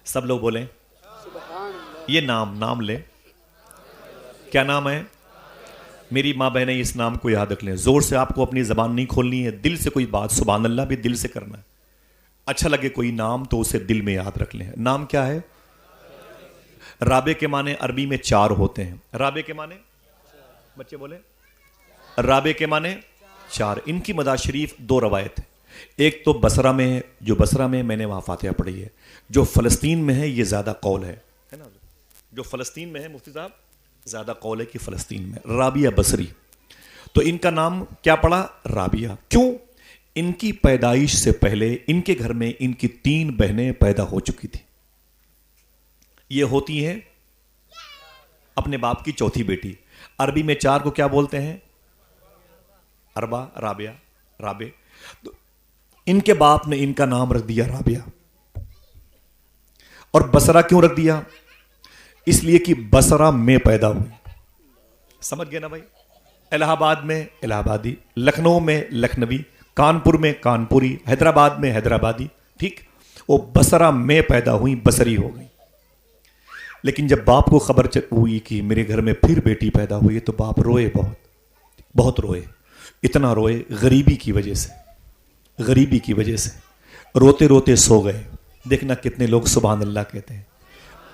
سب لوگ بولیں یہ نام لیں. کیا نام ہے؟ میری ماں بہنیں اس نام کو یاد رکھ لیں. زور سے آپ کو اپنی زبان نہیں کھولنی ہے, دل سے کوئی بات سبحان اللہ بھی دل سے کرنا ہے. اچھا لگے کوئی نام تو اسے دل میں یاد رکھ لیں. نام کیا ہے؟ رابع کے معنی عربی میں 4 ہوتے ہیں. رابع کے معنی بچے بولیں, رابع کے معنی 4. ان کی مدار شریف 2 روایت ہیں. ایک تو بصرہ میں ہے, جو بصرہ میں میں نے وہاں فاتحہ پڑھی ہے. جو فلسطین میں ہے یہ زیادہ قول ہے نا, جو فلسطین میں ہے مفتی صاحب زیادہ قول ہے کہ فلسطین میں. رابعہ بصری, تو ان کا نام کیا پڑا؟ رابعہ. کیوں؟ ان کی پیدائش سے پہلے ان کے گھر میں ان کی 3 بہنیں پیدا ہو چکی تھی. یہ ہوتی ہیں اپنے باپ کی چوتھی بیٹی. عربی میں 4 کو کیا بولتے ہیں؟ اربا, رابعہ, رابع. ان کے باپ نے ان کا نام رکھ دیا رابعہ. اور بصرہ کیوں رکھ دیا؟ اس لیے کہ بصرہ میں پیدا ہوئی. سمجھ گئے نا بھائی؟ الہ آباد میں الہ آبادی، لکھنؤ میں لکھنوی، کانپور میں کانپوری، حیدرآباد میں حیدرآبادی. ٹھیک، وہ بصرہ میں پیدا ہوئی، بصری ہو گئی. لیکن جب باپ کو خبر ہوئی کہ میرے گھر میں پھر بیٹی پیدا ہوئی تو باپ روئے، بہت روئے. اتنا روئے غریبی کی وجہ سے، غریبی کی وجہ سے روتے روتے سو گئے. دیکھنا کتنے لوگ سبحان اللہ کہتے ہیں.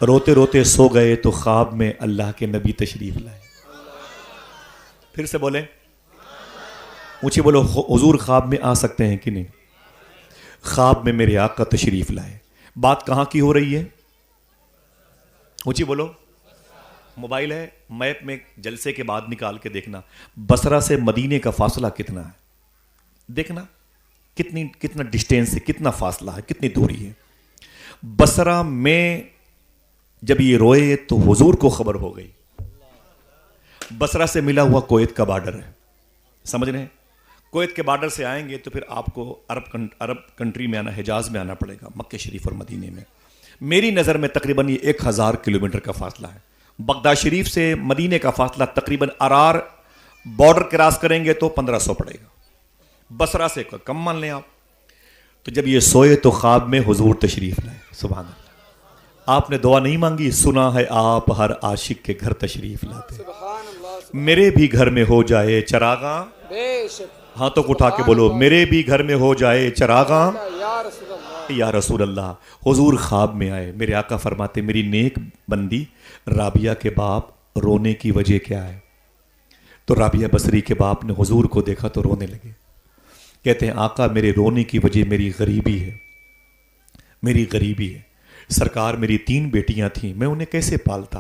روتے روتے سو گئے تو خواب میں اللہ کے نبی تشریف لائے. پھر سے بولیں، اونچی بولو، حضور خواب میں آ سکتے ہیں کہ نہیں؟ خواب میں میرے آقا تشریف لائے. بات کہاں کی ہو رہی ہے؟ اونچی بولو. موبائل ہے، میپ میں جلسے کے بعد نکال کے دیکھنا بصرہ سے مدینے کا فاصلہ کتنا ہے. دیکھنا کتنا ڈسٹینس ہے، کتنا فاصلہ ہے، کتنی دوری ہے. بصرہ میں جب یہ روئے تو حضور کو خبر ہو گئی. بصرہ سے ملا ہوا کویت کا بارڈر ہے، سمجھ رہے ہیں؟ کویت کے بارڈر سے آئیں گے تو پھر آپ کو عرب کنٹری میں آنا، حجاز میں آنا پڑے گا، مکہ شریف اور مدینے میں. میری نظر میں تقریباً یہ 1000 کلومیٹر کا فاصلہ ہے. بغداد شریف سے مدینے کا فاصلہ تقریباً ارار بارڈر کراس کریں گے تو 1500 پڑے گا. بصرہ سے کم مان لیں آپ. تو جب یہ سوئے تو خواب میں حضور تشریف لائے. سبحان اللہ. آپ نے دعا نہیں مانگی، سنا ہے آپ ہر عاشق کے گھر تشریف لاتے. سبحان اللہ. میرے بھی گھر میں ہو جائے چراغاں. بے شک. ہاتھوں کو اٹھا کے بولو، میرے بھی گھر میں ہو جائے چراغاں. یا رسول اللہ. یا رسول اللہ. حضور خواب میں آئے. میرے آقا فرماتے میری نیک بندی رابعہ کے باپ رونے کی وجہ کیا ہے؟ تو رابعہ بصری کے باپ نے حضور کو دیکھا تو رونے لگے. کہتے ہیں آقا میرے رونے کی وجہ میری غریبی ہے، میری غریبی ہے. سرکار میری 3 بیٹیاں تھیں، میں انہیں کیسے پالتا؟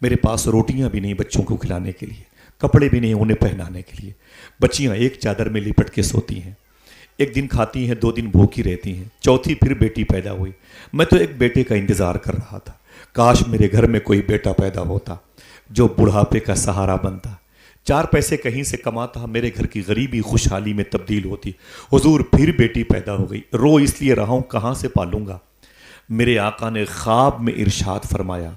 میرے پاس روٹیاں بھی نہیں بچوں کو کھلانے کے لیے، کپڑے بھی نہیں انہیں پہنانے کے لیے. بچیاں ایک چادر میں لپٹ کے سوتی ہیں، ایک دن کھاتی ہیں، 2 دن بھوکی رہتی ہیں، چوتھی پھر بیٹی پیدا ہوئی. میں تو ایک بیٹے کا انتظار کر رہا تھا. کاش میرے گھر میں کوئی بیٹا پیدا ہوتا جو بڑھاپے کا سہارا بنتا، 4 پیسے کہیں سے کماتا، میرے گھر کی غریبی خوشحالی میں تبدیل ہوتی. حضور پھر بیٹی پیدا ہو گئی، رو اس لیے رہا ہوں کہاں سے پالوں گا. میرے آقا نے خواب میں ارشاد فرمایا،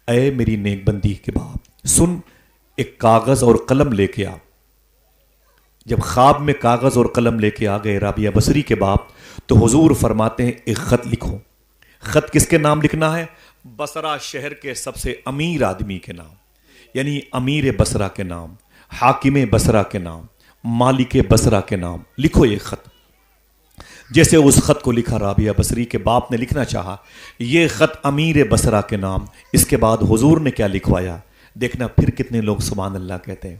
اے میری نیک بندی کے باپ سن، ایک کاغذ اور قلم لے کے آ. جب خواب میں کاغذ اور قلم لے کے آ گئے رابعہ بصری کے باپ تو حضور فرماتے ہیں ایک خط لکھو. خط کس کے نام لکھنا ہے؟ بصرہ شہر کے سب سے امیر آدمی کے نام، یعنی امیر بصرہ کے نام، حاکم بصرہ کے نام، مالک بصرہ کے نام. لکھو یہ خط. جیسے اس خط کو لکھا رابعہ بصری کے باپ نے لکھنا چاہا یہ خط امیر بصرہ کے نام. اس کے بعد حضور نے کیا لکھوایا؟ دیکھنا پھر کتنے لوگ سبحان اللہ کہتے ہیں.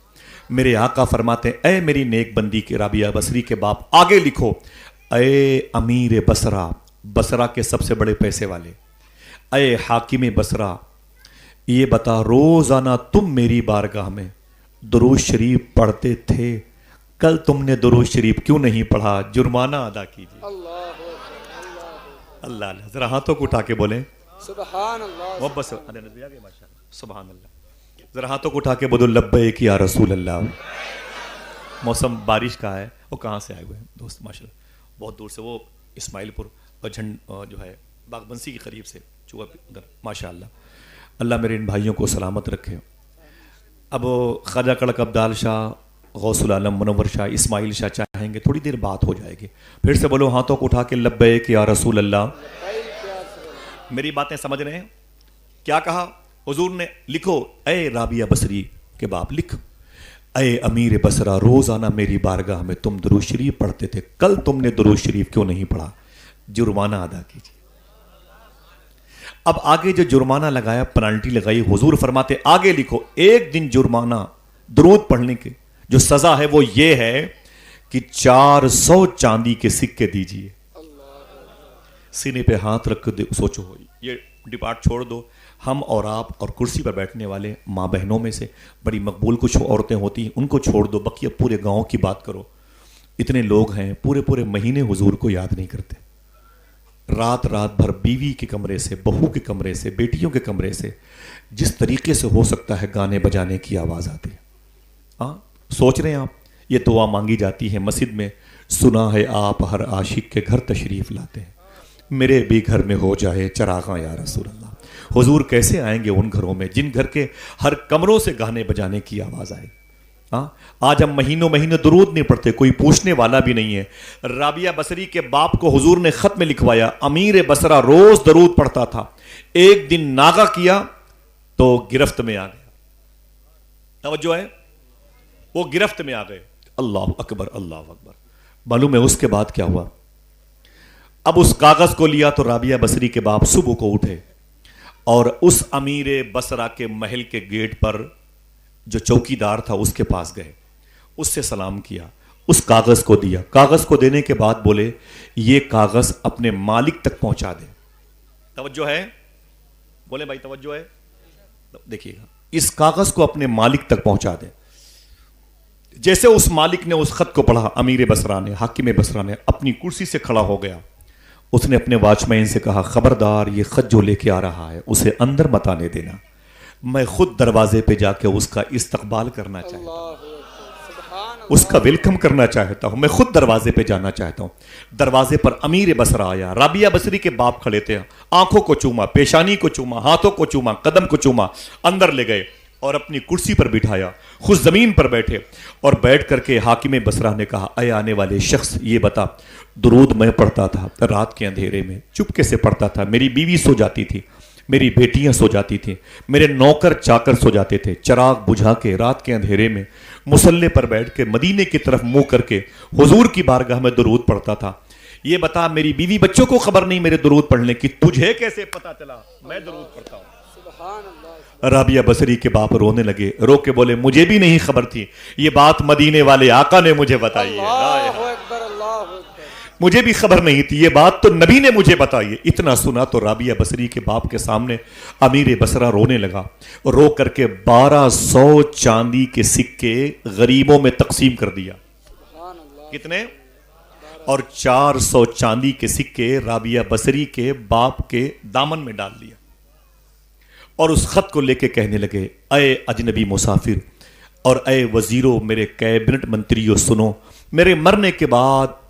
میرے آقا فرماتے ہیں اے میری نیک بندی کے رابعہ بصری کے باپ آگے لکھو، اے امیر بصرہ، بصرہ کے سب سے بڑے پیسے والے، اے حاکم بصرہ، یہ بتا روزانہ تم میری بارگاہ میں درود شریف پڑھتے تھے، کل تم نے درود شریف کیوں نہیں پڑھا؟ جرمانہ ادا کیجیے. اللہ اللہ. ذرا ہاتھوں کو اٹھا کے بولیں سبحان اللہ. محبت سے سبحان اللہ. ذرا ہاتھوں کو اٹھا کے بولو لبیک یا رسول اللہ. موسم بارش کا ہے. وہ کہاں سے آئے ہوئے ہیں دوست؟ ماشاء اللہ بہت دور سے، وہ اسماعیل پور جو ہے باغ بنسی کے قریب سے چوہا ادھر. ماشاء اللہ. اللہ میرے ان بھائیوں کو سلامت رکھے. اب خواجہ کڑک عبدال شاہ، غوث العالم منور شاہ، اسماعیل شاہ چاہیں گے تھوڑی دیر بات ہو جائے گی. پھر سے بولو ہاتھوں کو اٹھا کے لبیک یا رسول اللہ. میری باتیں سمجھ رہے ہیں؟ کیا کہا حضور نے؟ لکھو اے رابعہ بصری کے باپ، لکھ اے امیر بصرہ، روزانہ میری بارگاہ میں تم درود شریف پڑھتے تھے، کل تم نے درود شریف کیوں نہیں پڑھا؟ جرمانہ ادا کیجیے. اب آگے جو جرمانہ لگایا، پنالٹی لگائی، حضور فرماتے آگے لکھو ایک دن جرمانہ درود پڑھنے کے جو سزا ہے وہ یہ ہے کہ 400 چاندی کے سکے دیجیے. سینے پہ ہاتھ رکھ کے سوچو، یہ ڈپارٹ چھوڑ دو. ہم اور آپ اور کرسی پر بیٹھنے والے ماں بہنوں میں سے بڑی مقبول کچھ عورتیں ہوتی ہیں، ان کو چھوڑ دو، بقیہ پورے گاؤں کی بات کرو. اتنے لوگ ہیں پورے مہینے حضور کو یاد نہیں کرتے. رات بھر بیوی کے کمرے سے، بہو کے کمرے سے، بیٹیوں کے کمرے سے جس طریقے سے ہو سکتا ہے گانے بجانے کی آواز آتی ہے. ہاں سوچ رہے ہیں آپ؟ یہ دعا مانگی جاتی ہے مسجد میں، سنا ہے آپ ہر عاشق کے گھر تشریف لاتے ہیں، میرے بھی گھر میں ہو جائے چراغاں یا رسول اللہ. حضور کیسے آئیں گے ان گھروں میں جن گھر کے ہر کمروں سے گانے بجانے کی آواز آئے؟ آج ہم مہینوں درود نہیں پڑھتے، کوئی پوچھنے والا بھی نہیں ہے۔ رابعہ بصری کے باپ کو حضور نے خط میں لکھوایا، امیر بصرہ روز درود پڑھتا تھا، ایک دن ناغہ کیا تو گرفت میں آ گیا۔ توجہ ہے، وہ گرفت میں آ گئے۔ اللہ اکبر اللہ اکبر۔ معلوم ہے اس کے بعد کیا ہوا؟ اب اس کاغذ کو لیا تو رابعہ بصری کے باپ صبح کو اٹھے اور اس امیر بصرہ کے محل کے گیٹ پر جو چوکی دار تھا اس کے پاس گئے، اس سے سلام کیا، اس کاغذ کو دیا۔ کاغذ کو دینے کے بعد بولے یہ کاغذ اپنے مالک تک پہنچا دے۔ توجہ ہے؟ بولے بھائی توجہ ہے؟ دیکھیے گا، اس کاغذ کو اپنے مالک تک پہنچا دے۔ جیسے اس مالک نے اس خط کو پڑھا، امیر بصرہ نے، حاکم بصرہ نے اپنی کرسی سے کھڑا ہو گیا۔ اس نے اپنے واچ مین سے کہا خبردار یہ خط جو لے کے آ رہا ہے اسے اندر مت آنے دینا، میں خود دروازے پہ جا کے اس کا استقبال کرنا چاہتا ہوں، اس کا ویلکم کرنا چاہتا ہوں، میں خود دروازے پہ جانا چاہتا ہوں۔ دروازے پر امیر بصرہ آیا، رابعہ بصری کے باپ کھڑے تھے، آنکھوں کو چوما، پیشانی کو چوما، ہاتھوں کو چوما، قدم کو چوما، اندر لے گئے اور اپنی کرسی پر بٹھایا، خود زمین پر بیٹھے اور بیٹھ کر کے حاکم بصرہ نے کہا اے آنے والے شخص یہ بتا، درود میں پڑھتا تھا رات کے اندھیرے میں، چپکے سے پڑھتا تھا، میری بیوی سو جاتی تھی، میری بیٹیاں سو جاتی تھیں، میرے نوکر چاکر سو جاتے تھے، چراغ بجھا کے رات کے اندھیرے میں مصلے پر بیٹھ کے مدینے کی طرف منہ کر کے حضور کی بارگاہ میں درود پڑھتا تھا۔ یہ بتا میری بیوی بچوں کو خبر نہیں میرے درود پڑھنے کی، تجھے کیسے پتا چلا میں درود پڑھتا ہوں؟ رابعہ بصری کے باپ رونے لگے، رو کے بولے مجھے بھی نہیں خبر تھی، یہ بات مدینے والے آقا نے مجھے بتائی ہے، مجھے بھی خبر نہیں تھی، یہ بات تو نبی نے مجھے بتائی ہے۔ اتنا سنا تو رابعہ بصری کے باپ کے سامنے امیر بصرہ رونے لگا، رو کر کے 1200 چاندی کے سکے غریبوں میں تقسیم کر دیا۔ کتنے؟ اور 400 چاندی کے سکے رابعہ بصری کے باپ کے دامن میں ڈال دیا اور اس خط کو لے کے کہنے لگے اے اجنبی مسافر اور اے وزیروں، میرے کیبنٹ منتریوں، سنو، میرے مرنے کے بعد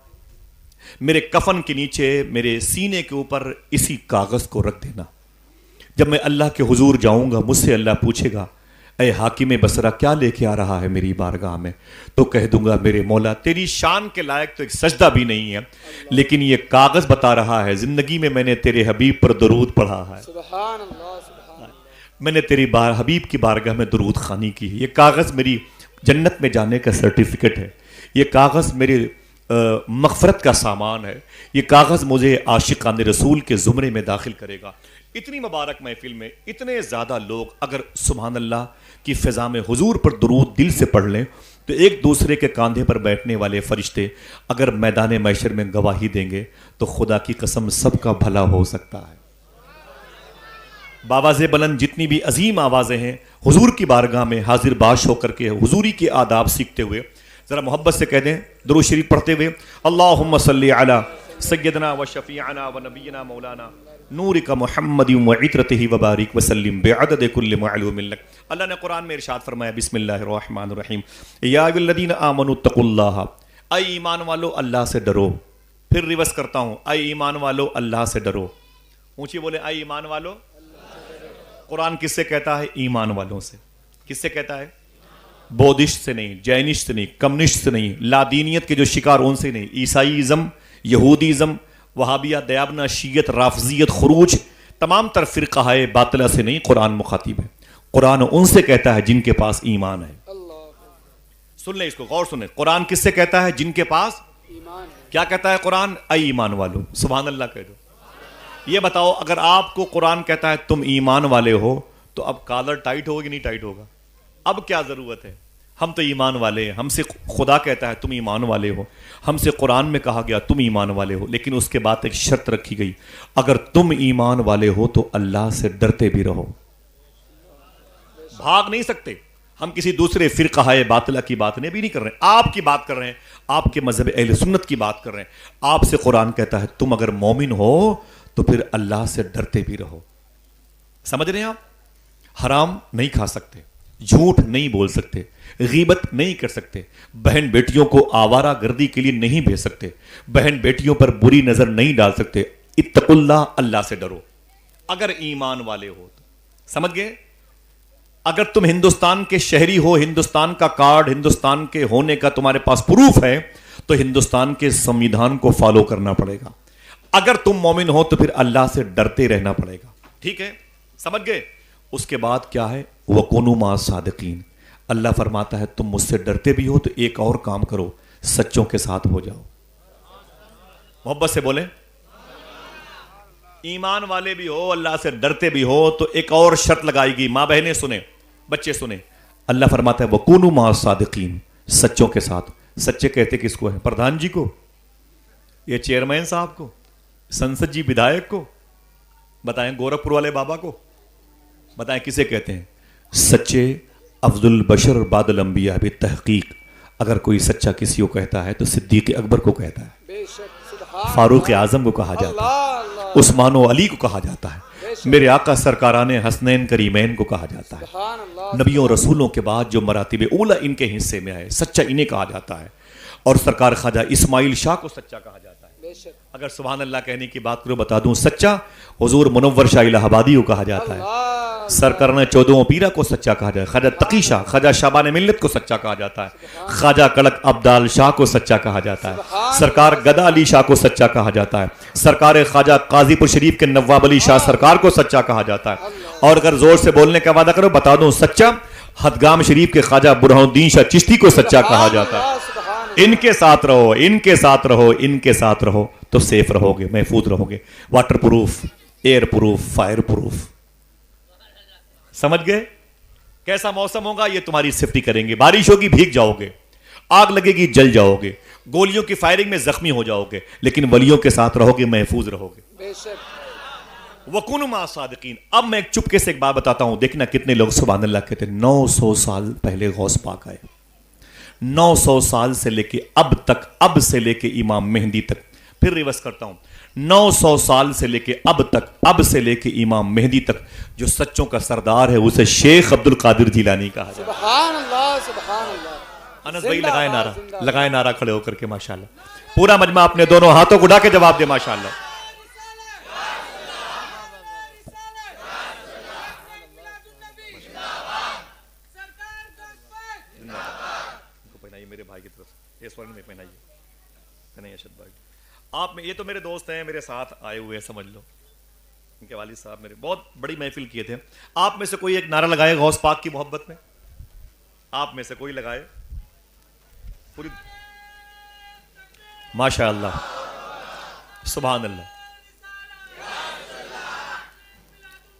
میرے کفن کے نیچے میرے سینے کے اوپر اسی کاغذ کو رکھ دینا۔ جب میں اللہ کے حضور جاؤں گا مجھ سے اللہ پوچھے گا اے حاکم بصرہ کیا لے کے آ رہا ہے میری بارگاہ میں، تو کہہ دوں گا میرے مولا تیری شان کے لائق تو ایک سجدہ بھی نہیں ہے، لیکن یہ کاغذ بتا رہا ہے زندگی میں میں نے تیرے حبیب پر درود پڑھا ہے، سبحان اللہ، میں نے تیری حبیب کی بارگاہ میں درود خوانی کی ہے، یہ کاغذ میری جنت میں جانے کا سرٹیفکیٹ ہے، یہ کاغذ میرے مغفرت کا سامان ہے، یہ کاغذ مجھے عاشقان رسول کے زمرے میں داخل کرے گا۔ اتنی مبارک محفل میں اتنے زیادہ لوگ اگر سبحان اللہ کی فضا میں حضور پر درود دل سے پڑھ لیں تو ایک دوسرے کے کاندھے پر بیٹھنے والے فرشتے اگر میدان محشر میں گواہی دیں گے تو خدا کی قسم سب کا بھلا ہو سکتا ہے۔ باواز بلند جتنی بھی عظیم آوازیں ہیں حضور کی بارگاہ میں حاضر باش ہو کر کے حضوری کے آداب سیکھتے ہوئے ذرا محبت سے کہہ دیں درود شریف پڑھتے ہوئے اللہم صلی علی سیدنا و شفیعنا و نبینا مولانا نورک محمد و عطرتہ و بارک وسلم بعدد کل معلوم لک۔ اللہ نے قرآن میں ارشاد فرمایا بسم اللہ الرحمن الرحیم یا ایھا الذین آمنوا اتقوا اللہ، اے ایمان والو اللہ سے ڈرو۔ پھر ریورس کرتا ہوں، اے ایمان والو اللہ سے ڈرو۔ اونچی بولے اے ایمان والو۔ قرآن کس سے کہتا ہے؟ ایمان والوں سے۔ کس سے کہتا ہے؟ بودھسٹ سے نہیں، جینسٹ سے نہیں، کمیونسٹ سے نہیں، لادینیت کے جو شکار ان سے نہیں، عیسائیزم، یہودیزم، وہابیہ، دیابنا، شیعت، رافضیت، خروج، تمام تر فرقہ باطلہ سے نہیں، قرآن مخاطب ہے۔ قرآن ان سے کہتا ہے جن کے پاس ایمان ہے۔ سن لیں اس کو، غور سنیں، قرآن کس سے کہتا ہے؟ جن کے پاس ایمان ہے۔ کیا کہتا ہے قرآن؟ اے ایمان والو۔ سبحان اللہ کہہ دو۔ یہ بتاؤ اگر آپ کو قرآن کہتا ہے تم ایمان والے ہو تو اب کالر ٹائٹ ہوگا کہ نہیں ٹائٹ ہوگا؟ اب کیا ضرورت ہے؟ ہم تو ایمان والے ہیں، ہم سے خدا کہتا ہے تم ایمان والے ہو، ہم سے قرآن میں کہا گیا تم ایمان والے ہو، لیکن اس کے بعد ایک شرط رکھی گئی، اگر تم ایمان والے ہو تو اللہ سے ڈرتے بھی رہو۔ بھاگ نہیں سکتے۔ ہم کسی دوسرے فرقہ باطلہ کی بات نہیں بھی نہیں کر رہے ہیں، آپ کی بات کر رہے ہیں، آپ کے مذہب اہل سنت کی بات کر رہے ہیں۔ آپ سے قرآن کہتا ہے تم اگر مومن ہو تو پھر اللہ سے ڈرتے بھی رہو۔ سمجھ رہے ہیں آپ؟ حرام نہیں کھا سکتے، جھوٹ نہیں بول سکتے، غیبت نہیں کر سکتے، بہن بیٹیوں کو آوارہ گردی کے لیے نہیں بھیج سکتے، بہن بیٹیوں پر بری نظر نہیں ڈال سکتے۔ اتقوا اللہ، اللہ سے ڈرو۔ اگر ایمان والے ہو تو سمجھ گئے. اگر تم ہندوستان کے شہری ہو, ہندوستان کا کارڈ ہندوستان کے ہونے کا تمہارے پاس پروف ہے, تو ہندوستان کے سمویدھان کو فالو کرنا پڑے گا. اگر تم مومن ہو تو پھر اللہ سے ڈرتے رہنا پڑے گا. ٹھیک ہے, سمجھ گئے. اس کے بعد کیا ہے, وَكُونُوا مَعَ الصَّادِقِينَ. اللہ فرماتا ہے تم مجھ سے ڈرتے بھی ہو تو ایک اور کام کرو, سچوں کے ساتھ ہو جاؤ. محبت سے بولیں. ایمان والے بھی ہو, اللہ سے ڈرتے بھی ہو, تو ایک اور شرط لگائی گی. ماں بہنیں سنیں, بچے سنیں. اللہ فرماتا ہے وَكُونُوا مَعَ الصَّادِقِينَ, سچوں کے ساتھ. سچے کہتے کس کو ہیں؟ پردھان جی کو, یہ چیئرمین صاحب کو, سنسد جی ودھائک کو, بتائیں گورکھپور والے بابا کو, بتائیں کسے کہتے ہیں؟ سچے افضل البشر بعد الانبیاء بالتحقیق. اگر کوئی سچا کسی کو کہتا ہے تو صدیق اکبر کو کہتا ہے, بے شک سبحان فاروق اعظم کو کہا جاتا ہے, اللہ عثمان و علی کو کہا جاتا ہے, میرے آقا سرکاران حسنین کریمین کو کہا جاتا ہے. سبحان اللہ نبیوں رسولوں کے بعد جو مراتب اولا ان کے حصے میں آئے, سچا انہیں کہا جاتا ہے. اور سرکار خواجہ اسماعیل شاہ کو سچا کہا جاتا ہے. بے شک اگر سبحان اللہ کہنے کی بات کرو بتا دوں, سچا حضور منور شاہ الہ آبادی کو کہا جاتا ہے. اللہ سرکارن چودھواں پیرا کو سچا کہا جاتا ہے. خواجہ تقی شاہ, خواجہ شابان ملت کو سچا کہا جاتا ہے. خواجہ کڑک عبدال شاہ کو سچا کہا جاتا ہے. سرکار گدا علی شاہ کو سچا کہا جاتا ہے. سرکار خواجہ قاضی پور شریف کے نواب علی شاہ سرکار کو سچا کہا جاتا ہے. اور اگر زور سے بولنے کا وعدہ کرو بتا دوں, سچا ہدگام شریف کے خواجہ برہان الدین شاہ چشتی کو سچا کہا جاتا ہے. سبحان ان کے ساتھ رہو, ان کے ساتھ رہو, ان کے ساتھ رہو تو سیف رہو گے, محفوظ رہو گے. Waterproof, airproof, fireproof. سمجھ گئے؟ کیسا موسم ہوگا یہ تمہاری سیفٹی کریں گے. بارش ہوگی بھیگ جاؤ گے, آگ لگے گی جل جاؤ گے, گولیوں کی فائرنگ میں زخمی ہو جاؤ گے, لیکن ولیوں کے ساتھ رہو گے, محفوظ رہو گے. بے شک وَكُونُوا مَعَ الصَّادِقِينَ. اب میں ایک چپکے سے ایک بات بتاتا ہوں, دیکھنا کتنے لوگ سبحان اللہ کہتے ہیں. 900 سال پہلے غوث پاک آئے, 900 سال سے لے کے اب تک, اب سے لے کے امام مہدی تک. پھر ریورس کرتا ہوں, 900 سال سے لے کے اب تک, اب سے لے کے امام مہدی تک جو سچوں کا سردار ہے اسے شیخ عبد القادر جیلانی کہا جاتا ہے. سبحان اللہ سبحان اللہ. انس بھائی لگائے نعرہ, لگائے نعرہ کھڑے ہو کر کے ماشاءاللہ. پورا مجمع اپنے دونوں ہاتھوں کو اٹھا کے جواب دے ماشاءاللہ. میرے بھائی کی طرف سے اس ورن میں پہنائیے نہیں ارشد بھائی. آپ میں یہ تو میرے دوست ہیں, میرے ساتھ آئے ہوئے ہیں, سمجھ لو ان کے والد صاحب میرے بہت بڑی محفل کیے تھے. آپ میں سے کوئی ایک نعرہ لگائے غوث پاک کی محبت میں, آپ میں سے کوئی لگائے پوری. ماشاء اللہ, سبحان اللہ,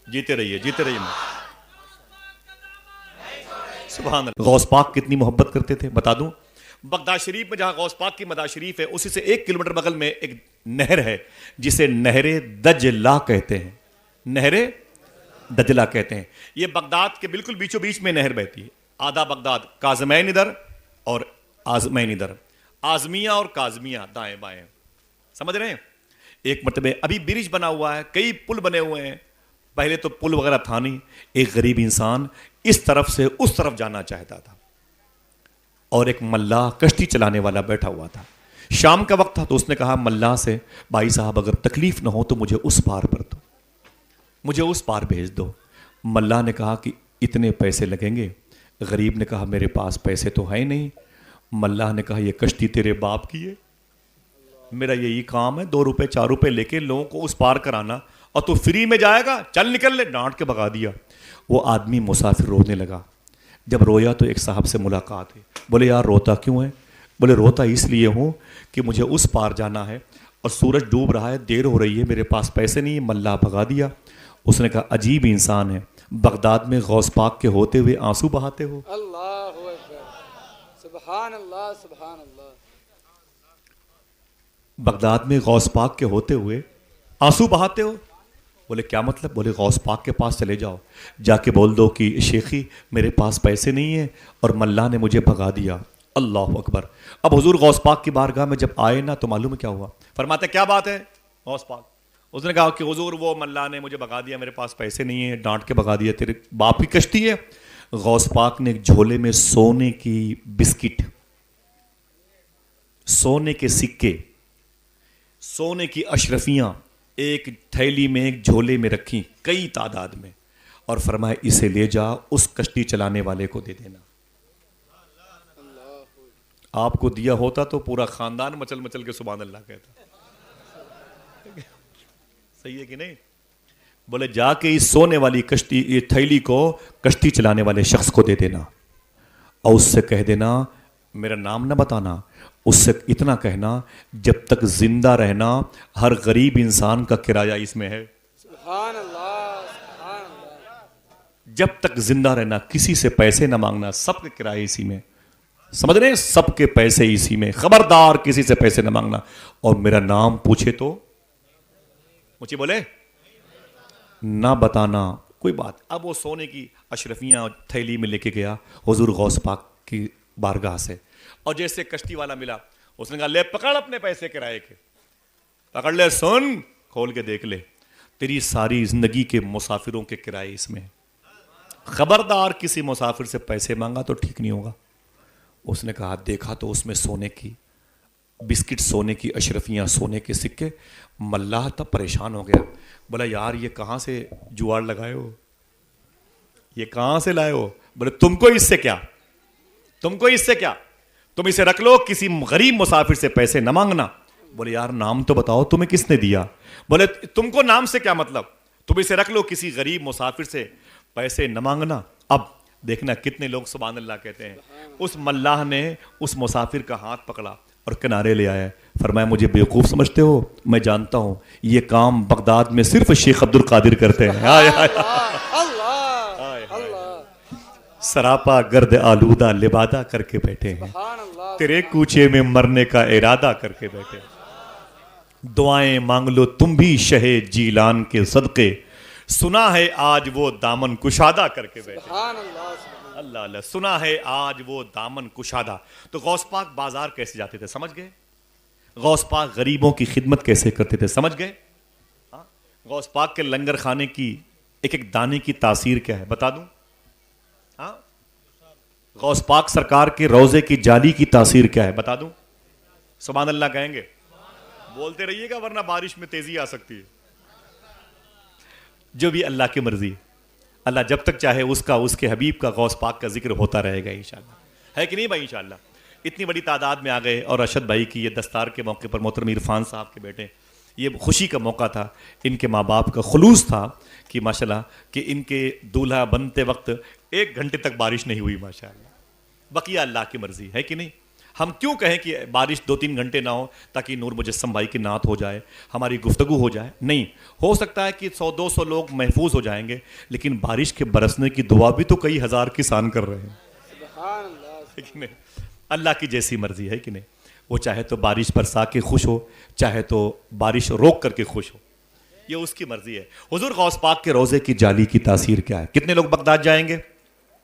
جیتے رہیے, جیتے رہیے. سبحان اللہ. غوث پاک کتنی محبت کرتے تھے بتا دوں. بغداد شریف میں جہاں غوث پاک کی مدار شریف ہے, اسی سے 1 کلومیٹر بغل میں ایک نہر ہے جسے نہر دجلہ کہتے ہیں. نہر دجلہ کہتے ہیں. یہ بغداد کے بالکل بیچوں بیچ میں نہر بہتی ہے. آدھا بغداد, کاظمین ادھر اور آزمین ادھر, آزمیہ اور کاظمیہ دائیں بائیں. سمجھ رہے ہیں؟ ایک مرتبہ ابھی برج بنا ہوا ہے, کئی پل بنے ہوئے ہیں. پہلے تو پل وغیرہ تھا نہیں. ایک غریب انسان اس طرف سے اس طرف جانا چاہتا تھا, اور ایک ملاح کشتی چلانے والا بیٹھا ہوا تھا. شام کا وقت تھا تو اس نے کہا ملاح سے, بھائی صاحب اگر تکلیف نہ ہو تو مجھے اس پار پر دو, مجھے اس پار بھیج دو. ملاح نے کہا کہ اتنے پیسے لگیں گے. غریب نے کہا میرے پاس پیسے تو ہے نہیں. ملاح نے کہا یہ کشتی تیرے باپ کی ہے, میرا یہی کام ہے 2 روپے 4 روپے لے کے لوگوں کو اس پار کرانا, اور تو فری میں جائے گا, چل نکل لے. ڈانٹ کے بھگا دیا. وہ آدمی مسافر رونے لگا. جب رویا تو ایک صاحب سے ملاقات ہے. بولے یار روتا کیوں ہے؟ بولے روتا اس لیے ہوں کہ مجھے اس پار جانا ہے اور سورج ڈوب رہا ہے, دیر ہو رہی ہے, میرے پاس پیسے نہیں. ملا بھگا دیا. اس نے کہا عجیب انسان ہے, بغداد میں غوث پاک کے ہوتے ہوئے آنسو بہاتے ہو. اللہ اکبر. سبحان اللہ سبحان اللہ. بغداد میں غوث پاک کے ہوتے ہوئے آنسو بہاتے ہو. بولے کیا مطلب؟ بولے غوث پاک کے پاس چلے جاؤ, جا کے بول دو کہ شیخی میرے پاس پیسے نہیں ہیں اور ملا نے مجھے بھگا دیا. اللہ اکبر. اب حضور غوث پاک کی بارگاہ میں جب آئے نا تو معلوم ہے کیا ہوا؟ فرماتے کیا بات ہے غوث پاک؟ اس نے کہا کہ حضور وہ ملا نے مجھے بھگا دیا, میرے پاس پیسے نہیں ہیں, ڈانٹ کے بھگا دیا. تیرے باپ کی کشتی ہے؟ غوث پاک نے ایک جھولے میں سونے کی بسکٹ, سونے کے سکے, سونے کی اشرفیاں, ایک تھیلی میں ایک جھولے میں رکھی کئی تعداد میں اور فرمایا اسے لے جا اس کشتی چلانے والے کو دے دینا. آپ کو دیا ہوتا تو پورا خاندان مچل مچل کے سبحان اللہ کہتا. صحیح ہے کہ نہیں؟ بولے جا کے اس سونے والی کشتی یہ تھیلی کو کشتی چلانے والے شخص کو دے دینا اور اس سے کہہ دینا میرا نام نہ بتانا, اس سے اتنا کہنا جب تک زندہ رہنا ہر غریب انسان کا کرایہ اس میں ہے. سبحان اللہ سبحان اللہ. جب تک زندہ رہنا کسی سے پیسے نہ مانگنا, سب کے کرائے اسی میں, سمجھ رہے ہیں, سب کے پیسے اسی میں, خبردار کسی سے پیسے نہ مانگنا. اور میرا نام پوچھے تو مجھے بولے نہ بتانا کوئی بات. اب وہ سونے کی اشرفیاں تھیلی میں لے کے گیا حضور غوث پاک کی بارگاہ سے, اور جیسے کشتی والا ملا اس نے کہا لے پکڑ اپنے پیسے کرائے کے, پکڑ لے, سن کھول کے دیکھ لے تیری ساری زندگی کے مسافروں کے کرائے اس میں, خبردار کسی مسافر سے پیسے مانگا تو ٹھیک نہیں ہوگا. اس نے کہا دیکھا تو اس میں سونے کی بسکٹ, سونے کی اشرفیاں, سونے کے سکے. ملاح تب پریشان ہو گیا, بولا یار یہ کہاں سے جوار لگائے ہو, یہ کہاں سے لائے ہو؟ بولے تم کو اس سے کیا, تم کو اس سے کیا, تم اسے رکھ لو, کسی غریب مسافر سے پیسے نہ مانگنا. بولے یار نام تو بتاؤ تمہیں کس نے دیا؟ بولے تم کو نام سے کیا مطلب, تم اسے رکھ لو, کسی غریب مسافر سے پیسے نہ مانگنا. اب دیکھنا کتنے لوگ سبحان اللہ کہتے ہیں. اس ملاح نے اس مسافر کا ہاتھ پکڑا اور کنارے لے آیا, فرمایا مجھے بیوقوف سمجھتے ہو, میں جانتا ہوں یہ کام بغداد میں صرف شیخ عبد القادر کرتے ہیں. سراپا گرد آلودہ لبادہ کر کے بیٹھے ہیں, تیرے کوچے میں مرنے کا ارادہ کر کے بیٹھے ہیں. دعائیں مانگ لو تم بھی شہ جیلان کے صدقے, سنا ہے آج وہ دامن کشادہ کر کے بیٹھے. اللہ اللہ, سنا ہے آج وہ دامن کشادہ. تو غوث پاک بازار کیسے جاتے تھے سمجھ گئے؟ غوث پاک غریبوں کی خدمت کیسے کرتے تھے سمجھ گئے؟ غوث پاک کے لنگر خانے کی ایک ایک دانے کی تاثیر کیا ہے بتا دوں؟ غوث پاک سرکار کے روضے کی جالی کی تاثیر کیا ہے بتا دوں؟ سبحان اللہ کہیں گے؟ بولتے رہیے گا ورنہ بارش میں تیزی آ سکتی ہے. جو بھی اللہ کی مرضی, اللہ جب تک چاہے اس کا, اس کے حبیب کا, غوث پاک کا ذکر ہوتا رہے گا انشاءاللہ. ہے کہ نہیں بھائی انشاءاللہ؟ اتنی بڑی تعداد میں آ گئے. اور ارشد بھائی کی یہ دستار کے موقع پر محترم عرفان صاحب کے بیٹے, یہ خوشی کا موقع تھا, ان کے ماں باپ کا خلوص تھا کہ ماشاءاللہ کہ ان کے دولہا بنتے وقت 1 گھنٹے تک بارش نہیں ہوئی ماشاءاللہ. بقیہ اللہ کی مرضی ہے کہ نہیں؟ ہم کیوں کہیں کہ بارش 2-3 گھنٹے نہ ہو تاکہ نور مجسم بھائی کی نعت ہو جائے, ہماری گفتگو ہو جائے؟ نہیں, ہو سکتا ہے کہ 100-200 لوگ محفوظ ہو جائیں گے, لیکن بارش کے برسنے کی دعا بھی تو کئی ہزار کسان کر رہے ہیں. سبحان اللہ. ہے کہ نہیں؟ اللہ کی جیسی مرضی ہے کہ نہیں؟ وہ چاہے تو بارش برسا کے خوش ہو, چاہے تو بارش روک کر کے خوش ہو, یہ اس کی مرضی ہے. حضور غوث پاک کے روضے کی جالی کی تاثیر کیا ہے؟ کتنے لوگ بغداد جائیں گے؟